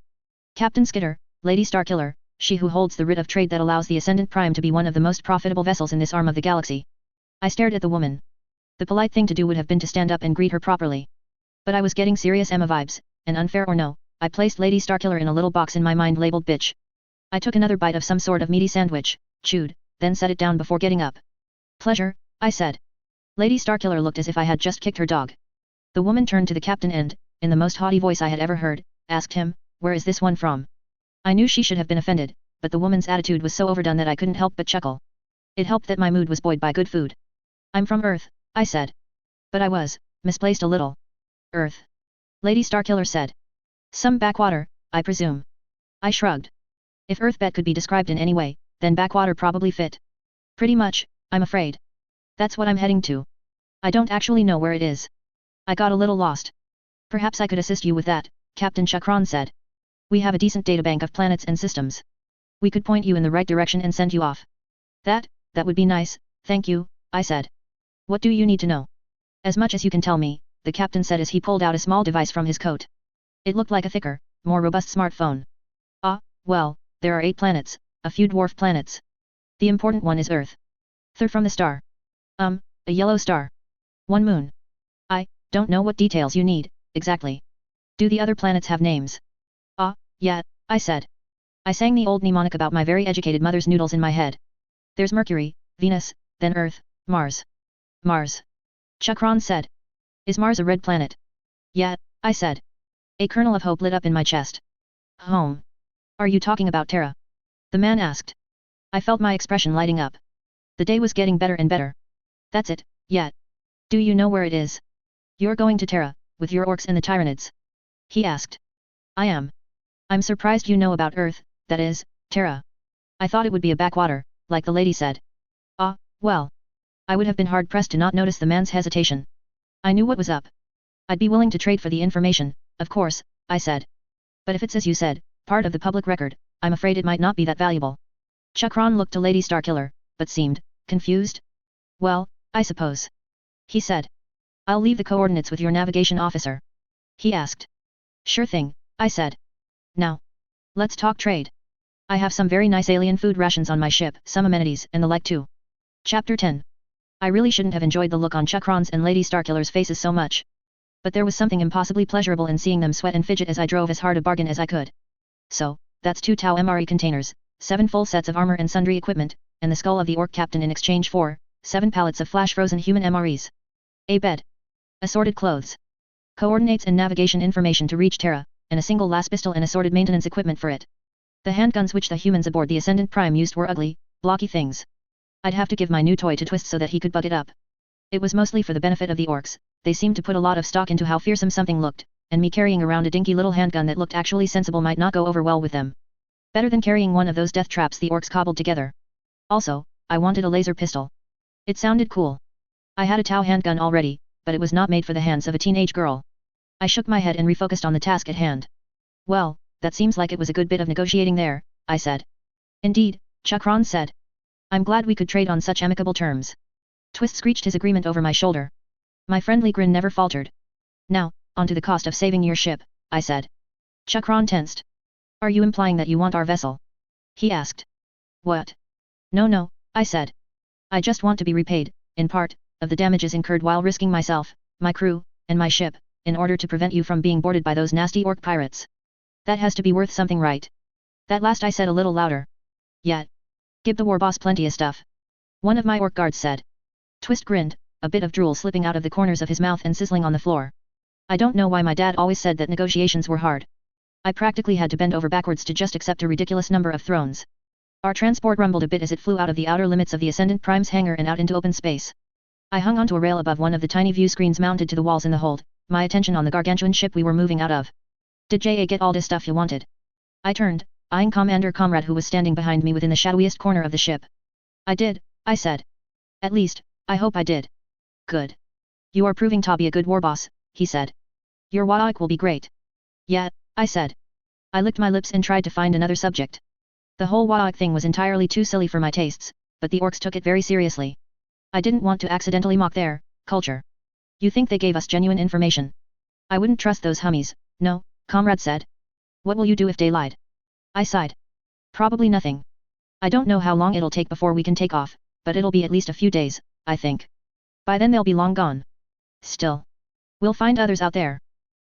Captain Skitter, Lady Starkiller, she who holds the writ of trade that allows the Ascendant Prime to be one of the most profitable vessels in this arm of the galaxy. I stared at the woman. The polite thing to do would have been to stand up and greet her properly. But I was getting serious Emma vibes, and unfair or no, I placed Lady Starkiller in a little box in my mind labeled bitch. I took another bite of some sort of meaty sandwich, chewed, then set it down before getting up. Pleasure, I said. Lady Starkiller looked as if I had just kicked her dog. The woman turned to the captain and, in the most haughty voice I had ever heard, asked him, where is this one from? I knew she should have been offended, but the woman's attitude was so overdone that I couldn't help but chuckle. It helped that my mood was buoyed by good food. I'm from Earth, I said. But I was, misplaced a little. Earth. Lady Starkiller said. Some backwater, I presume. I shrugged. If Earthbet could be described in any way, then backwater probably fit. Pretty much, I'm afraid. That's what I'm heading to. I don't actually know where it is. I got a little lost. Perhaps I could assist you with that, Captain Chakran said. We have a decent databank of planets and systems. We could point you in the right direction and send you off. That would be nice, thank you, I said. What do you need to know? As much as you can tell me, the captain said as he pulled out a small device from his coat. It looked like a thicker, more robust smartphone. Well, there are 8 planets, a few dwarf planets. The important one is Earth. Third from the star. A yellow star. 1 moon. I don't know what details you need, exactly. Do the other planets have names? Yeah, I said. I sang the old mnemonic about my very educated mother's noodles in my head. There's Mercury, Venus, then Earth, Mars. Mars. Chakran said. Is Mars a red planet? Yeah, I said. A kernel of hope lit up in my chest. Home. Are you talking about Terra? The man asked. I felt my expression lighting up. The day was getting better and better. That's it, yet. Do you know where it is? You're going to Terra, with your orcs and the Tyranids? He asked. I am. I'm surprised you know about Earth, that is, Terra. I thought it would be a backwater, like the lady said. Ah, well. I would have been hard-pressed to not notice the man's hesitation. I knew what was up. I'd be willing to trade for the information, of course, I said. But if it's as you said, part of the public record, I'm afraid it might not be that valuable. Chakran looked to Lady Starkiller, but seemed confused. Well, I suppose. He said. I'll leave the coordinates with your navigation officer. He asked. Sure thing, I said. Now. Let's talk trade. I have some very nice alien food rations on my ship, some amenities and the like too. Chapter 10. I really shouldn't have enjoyed the look on Chakran's and Lady Starkiller's faces so much. But there was something impossibly pleasurable in seeing them sweat and fidget as I drove as hard a bargain as I could. So, that's 2 Tau MRE containers, 7 full sets of armor and sundry equipment, and the skull of the orc captain in exchange for 7 pallets of flash-frozen human MREs. A bed. Assorted clothes. Coordinates and navigation information to reach Terra, and a single las pistol and assorted maintenance equipment for it. The handguns which the humans aboard the Ascendant Prime used were ugly, blocky things. I'd have to give my new toy to Twist so that he could bug it up. It was mostly for the benefit of the orcs, they seemed to put a lot of stock into how fearsome something looked, and me carrying around a dinky little handgun that looked actually sensible might not go over well with them. Better than carrying one of those death traps the orcs cobbled together. Also, I wanted a laser pistol. It sounded cool. I had a Tau handgun already, but it was not made for the hands of a teenage girl. I shook my head and refocused on the task at hand. Well, that seems like it was a good bit of negotiating there, I said. Indeed, Chakran said. I'm glad we could trade on such amicable terms. Twist screeched his agreement over my shoulder. My friendly grin never faltered. Now, on to the cost of saving your ship, I said. Chakran tensed. Are you implying that you want our vessel? He asked. What? No, I said. I just want to be repaid, in part, of the damages incurred while risking myself, my crew, and my ship, in order to prevent you from being boarded by those nasty orc pirates. That has to be worth something, right? That last I said a little louder. Yet. Give the war boss plenty of stuff. One of my orc guards said. Twist grinned, a bit of drool slipping out of the corners of his mouth and sizzling on the floor. I don't know why my dad always said that negotiations were hard. I practically had to bend over backwards to just accept a ridiculous number of thrones. Our transport rumbled a bit as it flew out of the outer limits of the Ascendant Prime's hangar and out into open space. I hung onto a rail above one of the tiny view screens mounted to the walls in the hold, my attention on the gargantuan ship we were moving out of. Did JA get all this stuff you wanted? I turned, eyeing Commander Comrade who was standing behind me within the shadowiest corner of the ship. I did, I said. At least, I hope I did. Good. You are proving to be a good war boss, he said. Your WAAAGH will be great. Yeah, I said. I licked my lips and tried to find another subject. The whole WAAAGH thing was entirely too silly for my tastes, but the orcs took it very seriously. I didn't want to accidentally mock their culture. You think they gave us genuine information? I wouldn't trust those hummies, no, Comrade said. What will you do if they lied? I sighed. Probably nothing. I don't know how long it'll take before we can take off, but it'll be at least a few days, I think. By then they'll be long gone. Still. We'll find others out there.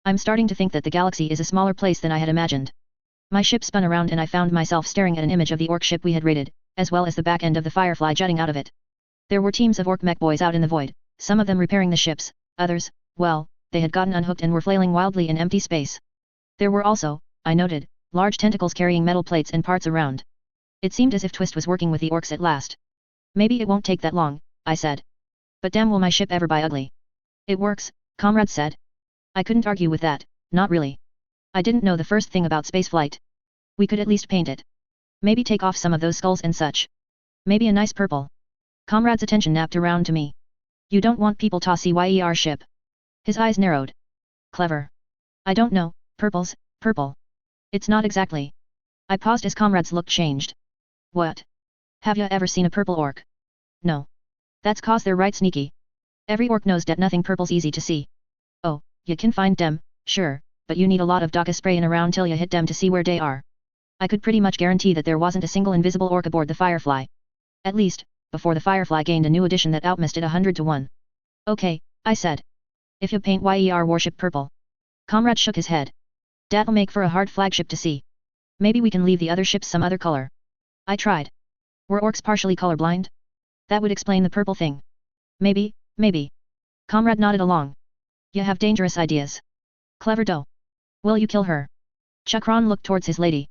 I'm starting to think that the galaxy is a smaller place than I had imagined. My ship spun around and I found myself staring at an image of the orc ship we had raided, as well as the back end of the Firefly jutting out of it. There were teams of orc mech boys out in the void, some of them repairing the ships, others, well, they had gotten unhooked and were flailing wildly in empty space. There were also, I noted, large tentacles carrying metal plates and parts around. It seemed as if Twist was working with the orcs at last. Maybe it won't take that long, I said. But damn, will my ship ever be ugly? It works, Comrade said. I couldn't argue with that, not really. I didn't know the first thing about spaceflight. We could at least paint it. Maybe take off some of those skulls and such. Maybe a nice purple. Comrade's attention napped around to me. You don't want people to see our ship? His eyes narrowed. Clever. I don't know, purple. It's not exactly. I paused as Comrade's look changed. What? Have ya ever seen a purple orc? No. That's 'cause they're right sneaky. Every orc knows that nothing purple's easy to see. Oh, you can find them, sure, but you need a lot of Dakka sprayin' around till you hit them to see where they are. I could pretty much guarantee that there wasn't a single invisible orc aboard the Firefly. At least, before the Firefly gained a new addition that outmissed it 100 to 1. Okay, I said. If you paint your warship purple. Comrade shook his head. That'll make for a hard flagship to see. Maybe we can leave the other ships some other color. I tried. Were orcs partially colorblind? That would explain the purple thing. Maybe. Comrade nodded along. You have dangerous ideas. Clever doe. Will you kill her? Chakran looked towards his lady.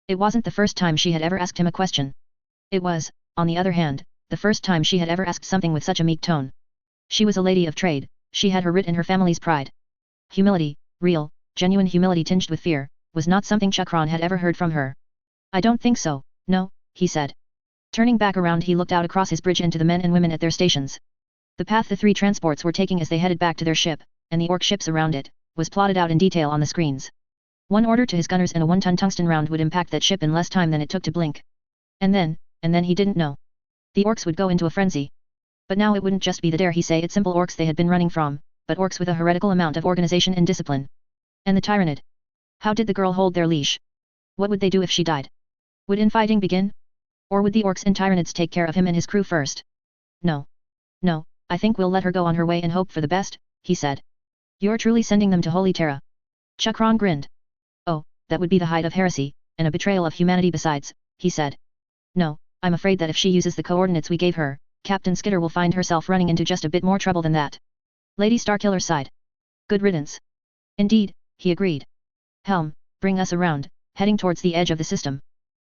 It wasn't the first time she had ever asked him a question. It was, on the other hand, the first time she had ever asked something with such a meek tone. She was a lady of trade, she had her writ in her family's pride. Humility, real, genuine humility tinged with fear, was not something Chakran had ever heard from her. I don't think so, no, he said. Turning back around he looked out across his bridge into the men and women at their stations. The path the three transports were taking as they headed back to their ship, and the orc ships around it, was plotted out in detail on the screens. One order to his gunners and a 1-ton tungsten round would impact that ship in less time than it took to blink. And then he didn't know. The orcs would go into a frenzy. But now it wouldn't just be the dare he say it simple orcs they had been running from, but orcs with a heretical amount of organization and discipline. And the Tyranid. How did the girl hold their leash? What would they do if she died? Would infighting begin? Or would the orcs and Tyranids take care of him and his crew first? No. No, I think we'll let her go on her way and hope for the best, he said. You're truly sending them to Holy Terra. Chakran grinned. Oh, that would be the height of heresy, and a betrayal of humanity besides, he said. No, I'm afraid that if she uses the coordinates we gave her, Captain Skitter will find herself running into just a bit more trouble than that. Lady Starkiller sighed. Good riddance. Indeed, he agreed. Helm, bring us around, heading towards the edge of the system.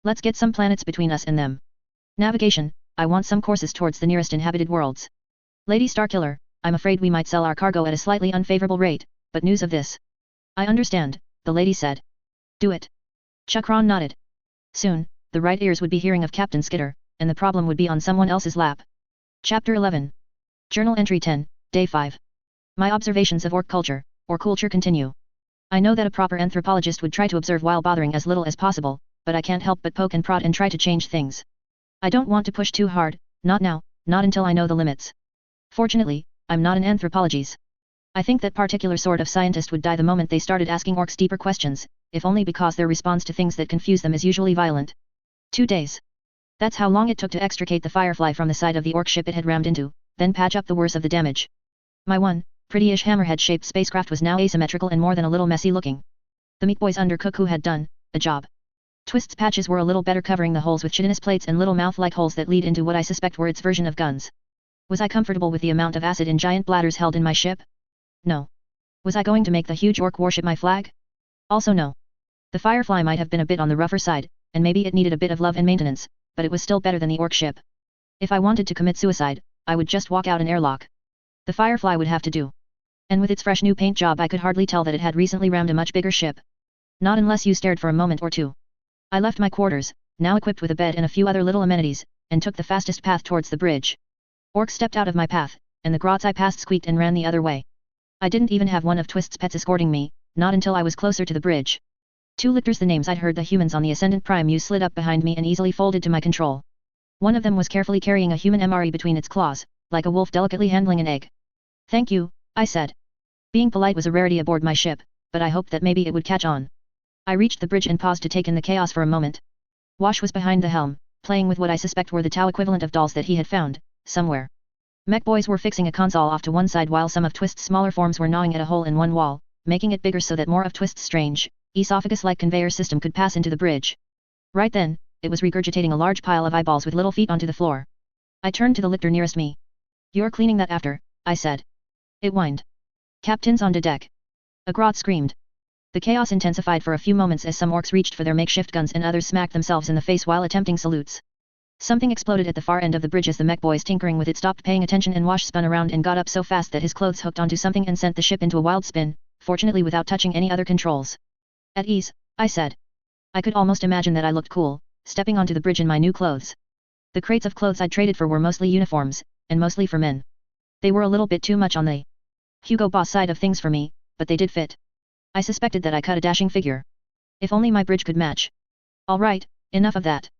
Let's get some planets between us and them. Navigation, I want some courses towards the nearest inhabited worlds. Lady Starkiller, I'm afraid we might sell our cargo at a slightly unfavorable rate, but news of this. I understand, the lady said. Do it. Chakran nodded. Soon, the right ears would be hearing of Captain Skitter, and the problem would be on someone else's lap. Chapter 11. Journal Entry 10, Day 5. My observations of orc culture, or culture continue. I know that a proper anthropologist would try to observe while bothering as little as possible, but I can't help but poke and prod and try to change things. I don't want to push too hard, not now, not until I know the limits. Fortunately, I'm not an anthropologist. I think that particular sort of scientist would die the moment they started asking orcs deeper questions, if only because their response to things that confuse them is usually violent. 2 days. That's how long it took to extricate the Firefly from the side of the orc ship it had rammed into, then patch up the worst of the damage. My one, pretty-ish hammerhead-shaped spacecraft was now asymmetrical and more than a little messy looking. The meat boys under Cuckoo had done a job. Twist's patches were a little better covering the holes with chitinous plates and little mouth-like holes that lead into what I suspect were its version of guns. Was I comfortable with the amount of acid in giant bladders held in my ship? No. Was I going to make the huge orc warship my flag? Also no. The Firefly might have been a bit on the rougher side, and maybe it needed a bit of love and maintenance, but it was still better than the orc ship. If I wanted to commit suicide, I would just walk out an airlock. The Firefly would have to do. And with its fresh new paint job I could hardly tell that it had recently rammed a much bigger ship. Not unless you stared for a moment or two. I left my quarters, now equipped with a bed and a few other little amenities, and took the fastest path towards the bridge. Orcs stepped out of my path, and the grots I passed squeaked and ran the other way. I didn't even have one of Twist's pets escorting me, not until I was closer to the bridge. 2 lictors the names I'd heard the humans on the Ascendant Prime use slid up behind me and easily folded to my control. One of them was carefully carrying a human MRE between its claws, like a wolf delicately handling an egg. Thank you, I said. Being polite was a rarity aboard my ship, but I hoped that maybe it would catch on. I reached the bridge and paused to take in the chaos for a moment. Wash was behind the helm, playing with what I suspect were the Tau equivalent of dolls that he had found, somewhere. Mech boys were fixing a console off to one side while some of Twist's smaller forms were gnawing at a hole in one wall, making it bigger so that more of Twist's strange, esophagus-like conveyor system could pass into the bridge. Right then, it was regurgitating a large pile of eyeballs with little feet onto the floor. I turned to the lictor nearest me. You're cleaning that after, I said. It whined. Captain's on deck. A grot screamed. The chaos intensified for a few moments as some orcs reached for their makeshift guns and others smacked themselves in the face while attempting salutes. Something exploded at the far end of the bridge as the mech boys tinkering with it stopped paying attention and Wash spun around and got up so fast that his clothes hooked onto something and sent the ship into a wild spin, fortunately without touching any other controls. At ease, I said. I could almost imagine that I looked cool, stepping onto the bridge in my new clothes. The crates of clothes I'd traded for were mostly uniforms, and mostly for men. They were a little bit too much on the Hugo Boss side of things for me, but they did fit. I suspected that I cut a dashing figure. If only my bridge could match. All right, enough of that.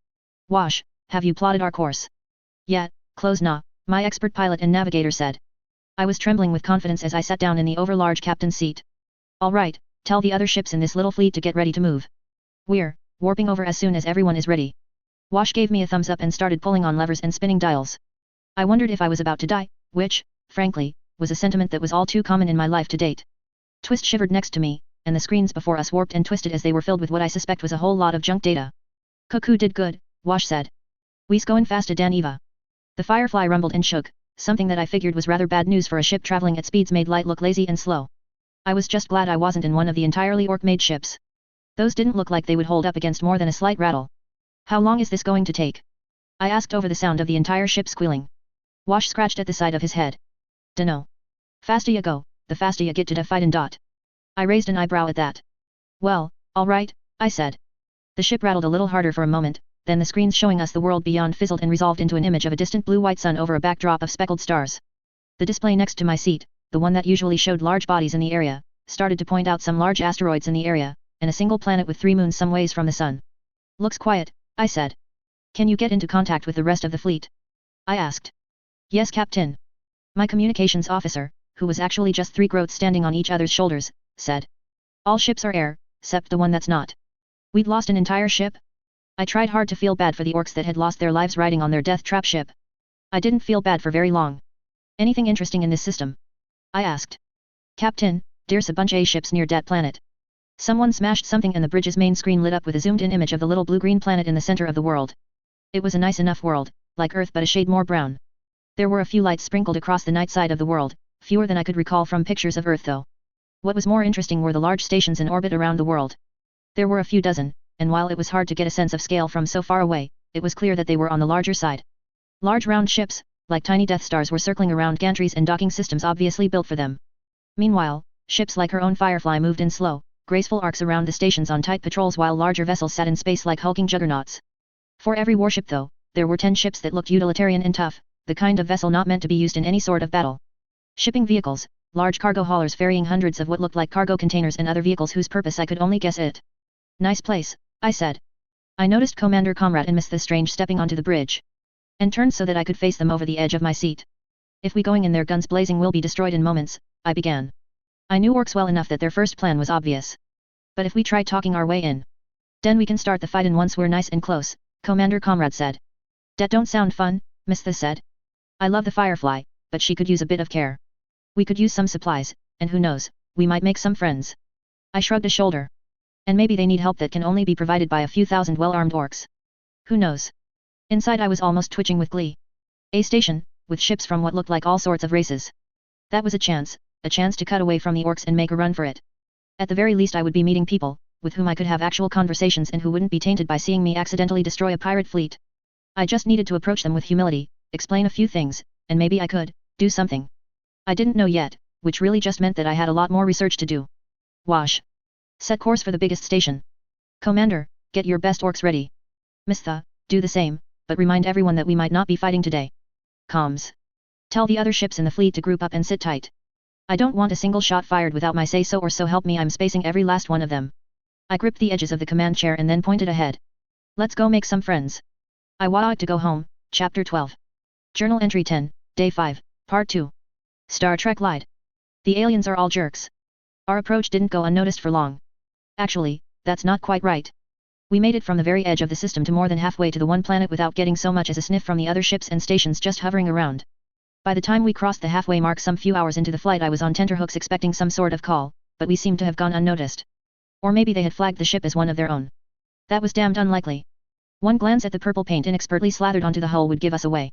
Wash, have you plotted our course? Yeah, close nah, my expert pilot and navigator said. I was trembling with confidence as I sat down in the overlarge captain's seat. All right, tell the other ships in this little fleet to get ready to move. We're warping over as soon as everyone is ready. Wash gave me a thumbs up and started pulling on levers and spinning dials. I wondered if I was about to die, which, frankly, was a sentiment that was all too common in my life to date. Twist shivered next to me, and the screens before us warped and twisted as they were filled with what I suspect was a whole lot of junk data. Cuckoo did good, Wash said. We's going fast Dan Eva. The Firefly rumbled and shook, something that I figured was rather bad news for a ship traveling at speeds made light look lazy and slow. I was just glad I wasn't in one of the entirely orc-made ships. Those didn't look like they would hold up against more than a slight rattle. How long is this going to take? I asked over the sound of the entire ship squealing. Wash scratched at the side of his head. Dunno. Faster you go, the faster you get to the fightin' dot. I raised an eyebrow at that. Well, alright, I said. The ship rattled a little harder for a moment, then the screens showing us the world beyond fizzled and resolved into an image of a distant blue-white sun over a backdrop of speckled stars. The display next to my seat, the one that usually showed large bodies in the area, started to point out some large asteroids in the area, and a single planet with 3 moons some ways from the sun. Looks quiet, I said. Can you get into contact with the rest of the fleet? I asked. Yes, Captain. My communications officer, who was actually just 3 growths standing on each other's shoulders, said. All ships are air, except the one that's not. We'd lost an entire ship? I tried hard to feel bad for the orcs that had lost their lives riding on their death trap ship. I didn't feel bad for very long. Anything interesting in this system? I asked. Captain, there's a bunch of ships near that planet. Someone smashed something and the bridge's main screen lit up with a zoomed-in image of the little blue-green planet in the center of the world. It was a nice enough world, like Earth but a shade more brown. There were a few lights sprinkled across the night side of the world, fewer than I could recall from pictures of Earth though. What was more interesting were the large stations in orbit around the world. There were a few dozen, and while it was hard to get a sense of scale from so far away, it was clear that they were on the larger side. Large round ships, like tiny Death Stars, were circling around gantries and docking systems obviously built for them. Meanwhile, ships like her own Firefly moved in slow, graceful arcs around the stations on tight patrols while larger vessels sat in space like hulking juggernauts. For every warship though, there were 10 ships that looked utilitarian and tough, the kind of vessel not meant to be used in any sort of battle. Shipping vehicles, large cargo haulers ferrying hundreds of what looked like cargo containers and other vehicles whose purpose I could only guess it. Nice place, I said. I noticed Commander Comrade and Miss the Strange stepping onto the bridge. And turned so that I could face them over the edge of my seat. If we going in there guns blazing will be destroyed in moments, I began. I knew orcs well enough that their first plan was obvious. But if we try talking our way in, then we can start the fight and once we're nice and close, Commander Comrade said. That don't sound fun, Miss the said. I love the Firefly, but she could use a bit of care. We could use some supplies, and who knows, we might make some friends. I shrugged a shoulder. And maybe they need help that can only be provided by a few thousand well-armed orcs. Who knows? Inside I was almost twitching with glee. A station, with ships from what looked like all sorts of races. That was a chance to cut away from the orcs and make a run for it. At the very least I would be meeting people, with whom I could have actual conversations and who wouldn't be tainted by seeing me accidentally destroy a pirate fleet. I just needed to approach them with humility, explain a few things, and maybe I could do something. I didn't know yet, which really just meant that I had a lot more research to do. WAAAGH. Set course for the biggest station. Commander, get your best orcs ready. Mistha, do the same, but remind everyone that we might not be fighting today. Comms. Tell the other ships in the fleet to group up and sit tight. I don't want a single shot fired without my say-so, or so help me I'm spacing every last one of them. I gripped the edges of the command chair and then pointed ahead. Let's go make some friends. I WAAAGH to go home, Chapter 12. Journal Entry 10, Day 5, Part 2. Star Trek Light. The aliens are all jerks. Our approach didn't go unnoticed for long. Actually, that's not quite right. We made it from the very edge of the system to more than halfway to the one planet without getting so much as a sniff from the other ships and stations just hovering around. By the time we crossed the halfway mark some few hours into the flight I was on tenterhooks expecting some sort of call, but we seemed to have gone unnoticed. Or maybe they had flagged the ship as one of their own. That was damned unlikely. One glance at the purple paint inexpertly slathered onto the hull would give us away.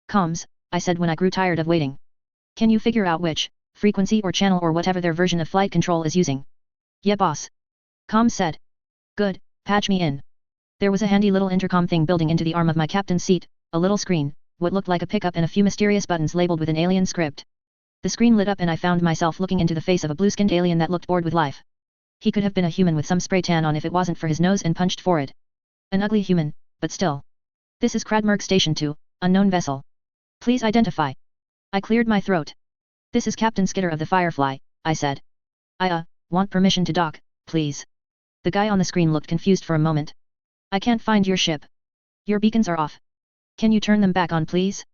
Comms, I said when I grew tired of waiting. Can you figure out which frequency or channel or whatever their version of flight control is using? Yeah boss. Comms said. Good, patch me in. There was a handy little intercom thing building into the arm of my captain's seat, a little screen, what looked like a pickup and a few mysterious buttons labeled with an alien script. The screen lit up and I found myself looking into the face of a blue-skinned alien that looked bored with life. He could have been a human with some spray tan on if it wasn't for his nose and punched forehead. An ugly human, but still. This is Kradmerg Station 2, unknown vessel. Please identify. I cleared my throat. This is Captain Skitter of the Firefly, I said. I want permission to dock, please. The guy on the screen looked confused for a moment. I can't find your ship. Your beacons are off. Can you turn them back on please?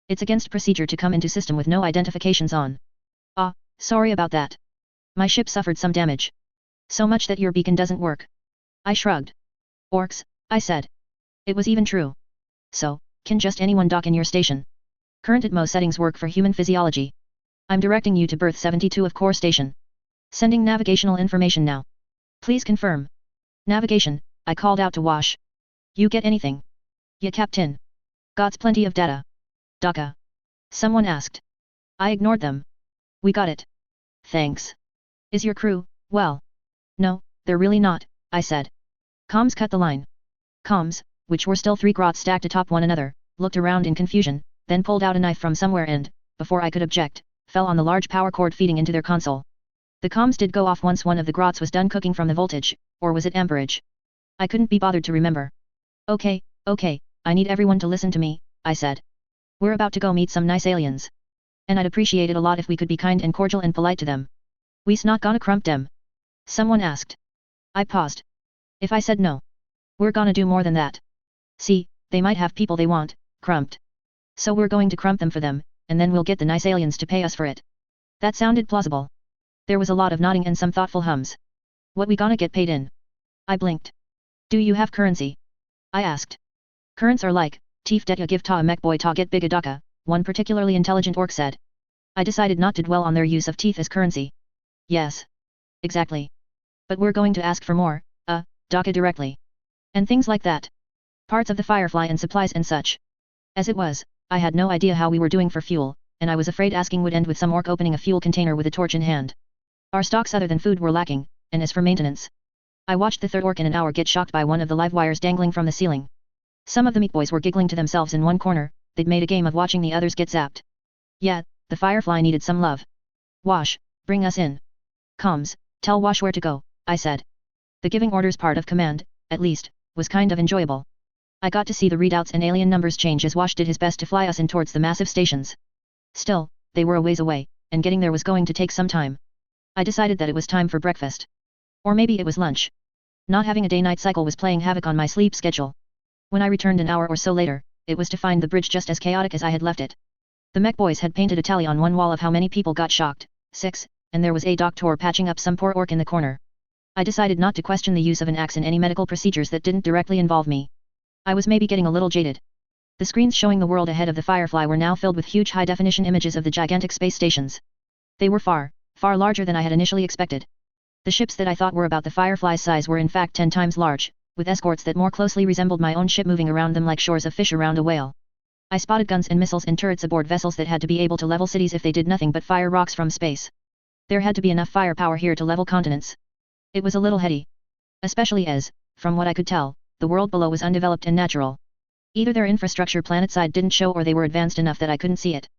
It's against procedure to come into system with no identifications on. Sorry about that. My ship suffered some damage. So much that your beacon doesn't work. I shrugged. Orcs, I said. It was even true. So, can just anyone dock in your station? Current Atmo settings work for human physiology. I'm directing you to berth 72 of core station. Sending navigational information now. Please confirm. Navigation, I called out to WAAAGH. You get anything? Yeah Captain. Got's plenty of data. Dakka. Someone asked. I ignored them. We got it. Thanks. Is your crew, well? No, they're really not, I said. Comms cut the line. Comms, which were still 3 grots stacked atop one another, looked around in confusion, then pulled out a knife from somewhere and, before I could object, fell on the large power cord feeding into their console. The comms did go off once one of the grots was done cooking from the voltage, or was it amperage? I couldn't be bothered to remember. Okay, I need everyone to listen to me, I said. We're about to go meet some nice aliens. And I'd appreciate it a lot if we could be kind and cordial and polite to them. We's not gonna crump them? Someone asked. I paused. If I said no. We're gonna do more than that. See, they might have people they want, crumped. So we're going to crump them for them, and then we'll get the nice aliens to pay us for it. That sounded plausible. There was a lot of nodding and some thoughtful hums. What we gonna get paid in? I blinked. Do you have currency? I asked. Currents are like, Tief det ya give ta a mech boy ta get big a Dakka, one particularly intelligent orc said. I decided not to dwell on their use of teeth as currency. Yes. Exactly. But we're going to ask for more, Dakka directly. And things like that. Parts of the Firefly and supplies and such. As it was, I had no idea how we were doing for fuel, and I was afraid asking would end with some orc opening a fuel container with a torch in hand. Our stocks other than food were lacking, and as for maintenance. I watched the third orc in an hour get shocked by one of the live wires dangling from the ceiling. Some of the meat boys were giggling to themselves in one corner, they'd made a game of watching the others get zapped. Yeah, the Firefly needed some love. Wash, bring us in. Comms, tell Wash where to go, I said. The giving orders part of command, at least, was kind of enjoyable. I got to see the readouts and alien numbers change as Wash did his best to fly us in towards the massive stations. Still, they were a ways away, and getting there was going to take some time. I decided that it was time for breakfast. Or maybe it was lunch. Not having a day-night cycle was playing havoc on my sleep schedule. When I returned an hour or so later, it was to find the bridge just as chaotic as I had left it. The mech boys had painted a tally on one wall of how many people got shocked, 6, and there was a doctor patching up some poor orc in the corner. I decided not to question the use of an axe in any medical procedures that didn't directly involve me. I was maybe getting a little jaded. The screens showing the world ahead of the Firefly were now filled with huge high-definition images of the gigantic space stations. They were far, far larger than I had initially expected. The ships that I thought were about the Firefly's size were in fact 10 times large, with escorts that more closely resembled my own ship moving around them like shores of fish around a whale. I spotted guns and missiles and turrets aboard vessels that had to be able to level cities if they did nothing but fire rocks from space. There had to be enough firepower here to level continents. It was a little heady. Especially as, from what I could tell, the world below was undeveloped and natural. Either their infrastructure planetside didn't show or they were advanced enough that I couldn't see it.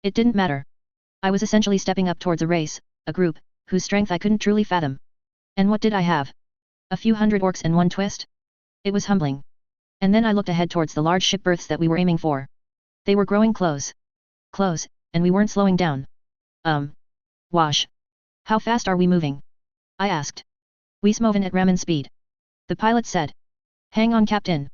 It didn't matter. I was essentially stepping up towards a race, a group, whose strength I couldn't truly fathom. And what did I have? A few hundred orcs and one twist? It was humbling. And then I looked ahead towards the large ship berths that we were aiming for. They were growing close. Close, and we weren't slowing down. Wash. How fast are we moving? I asked. We's moving at ramen speed. The pilot said. Hang on, Captain.